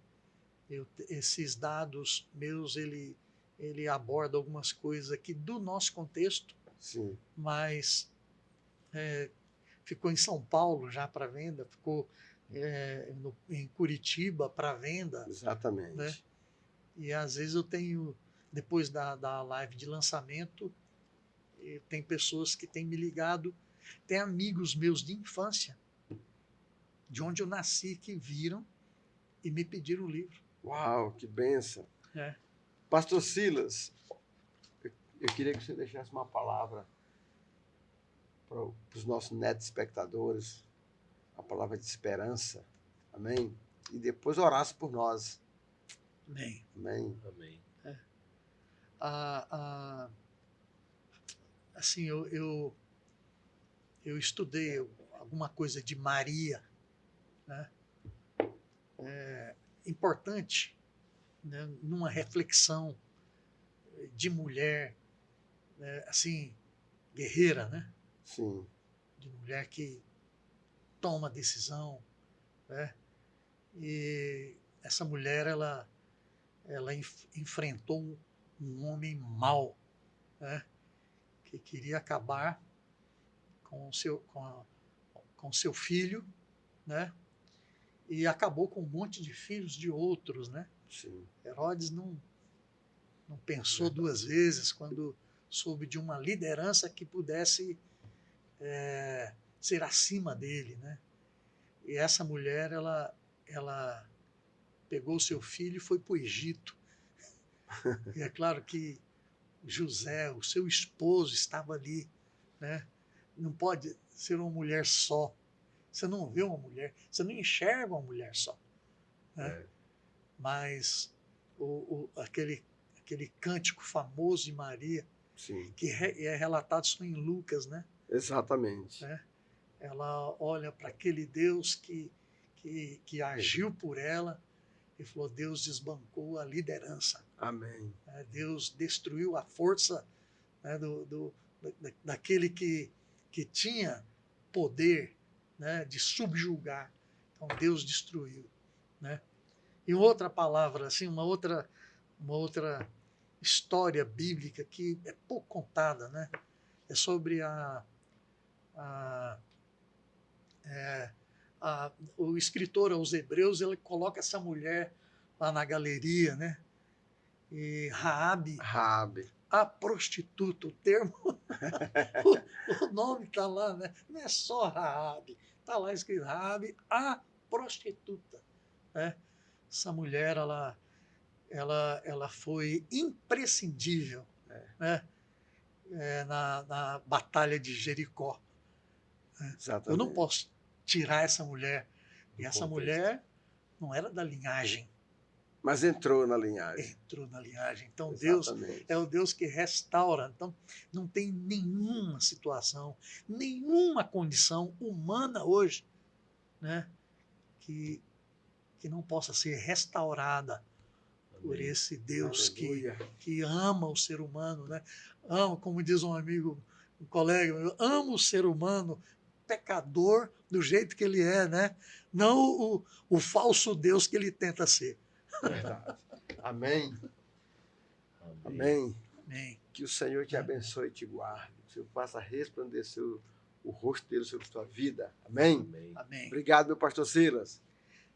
esses dados meus, ele aborda algumas coisas aqui do nosso contexto. Sim. Mas ficou em São Paulo já para venda, ficou em Curitiba para venda. Exatamente. Né? E às vezes eu tenho, depois da live de lançamento, tem pessoas que têm me ligado, tem amigos meus de infância, de onde eu nasci, que viram e me pediram o livro. Uau, que bênção. Pastor Silas, eu queria que você deixasse uma palavra para os nossos netos espectadores, a palavra de esperança, amém? E depois orasse por nós. Amém. Amém. Amém. Assim, eu estudei alguma coisa de Maria, né? Importante, né? Numa reflexão de mulher, né? Assim, guerreira, né? Sim. De mulher que toma decisão, né? E essa mulher, ela enfrentou um homem mau, né? Que queria acabar com seu filho, né? E acabou com um monte de filhos de outros, né? Sim. Herodes não pensou duas vezes quando soube de uma liderança que pudesse ser acima dele, né? E essa mulher, ela pegou seu filho e foi para o Egito. E é claro que José, o seu esposo, estava ali, né? Não pode ser uma mulher só, Você não vê uma mulher, você não enxerga uma mulher só. Né? É. Mas aquele cântico famoso de Maria, Sim, que é relatado só em Lucas, né? exatamente. Né? Ela olha para aquele Deus que agiu por ela e falou: Deus desbancou a liderança. Amém. Né? Deus destruiu a força, né, daquele que tinha poder, né, de subjugar. Então Deus destruiu. Né? E outra palavra, assim, uma outra história bíblica que é pouco contada, né? É sobre o escritor aos Hebreus, ele coloca essa mulher lá na galeria, né? E Raabe. a prostituta, o termo, o nome está lá, né? Não é só Raabe, está lá escrito Raabe, a prostituta, né? Essa mulher, ela foi imprescindível, né? Na batalha de Jericó. Exatamente. Eu não posso tirar essa mulher. E Do essa contexto. mulher não era da linhagem, Mas entrou na linhagem. entrou na linhagem. Então Exatamente. Deus é o Deus que restaura. Então não tem nenhuma situação, nenhuma condição humana hoje, né, que não possa ser restaurada por Amém. esse Deus Aleluia. que ama o ser humano, né? Ama, como diz um amigo, um colega meu, ama o ser humano pecador do jeito que ele é, né? Não o falso Deus que ele tenta ser. Verdade. Amém. Amém. Amém. Amém. Que o Senhor te abençoe e te guarde. Que o Senhor faça resplandecer o rosto dele sobre a sua vida. Amém. Amém. Amém. Obrigado, meu pastor Silas.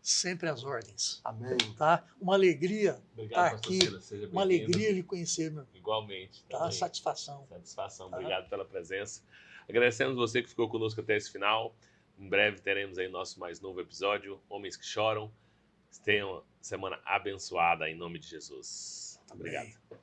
Sempre às ordens. Amém. Tá? Uma alegria Obrigado, estar pastor aqui. Silas. Seja Uma bem-vindo. alegria lhe conhecer, meu. Igualmente. Tá? Também. Satisfação. Satisfação. Tá. Obrigado pela presença. Agradecemos você que ficou conosco até esse final. Em breve teremos aí nosso mais novo episódio, Homens que Choram. Tenham uma semana abençoada em nome de Jesus. Amém. Obrigado.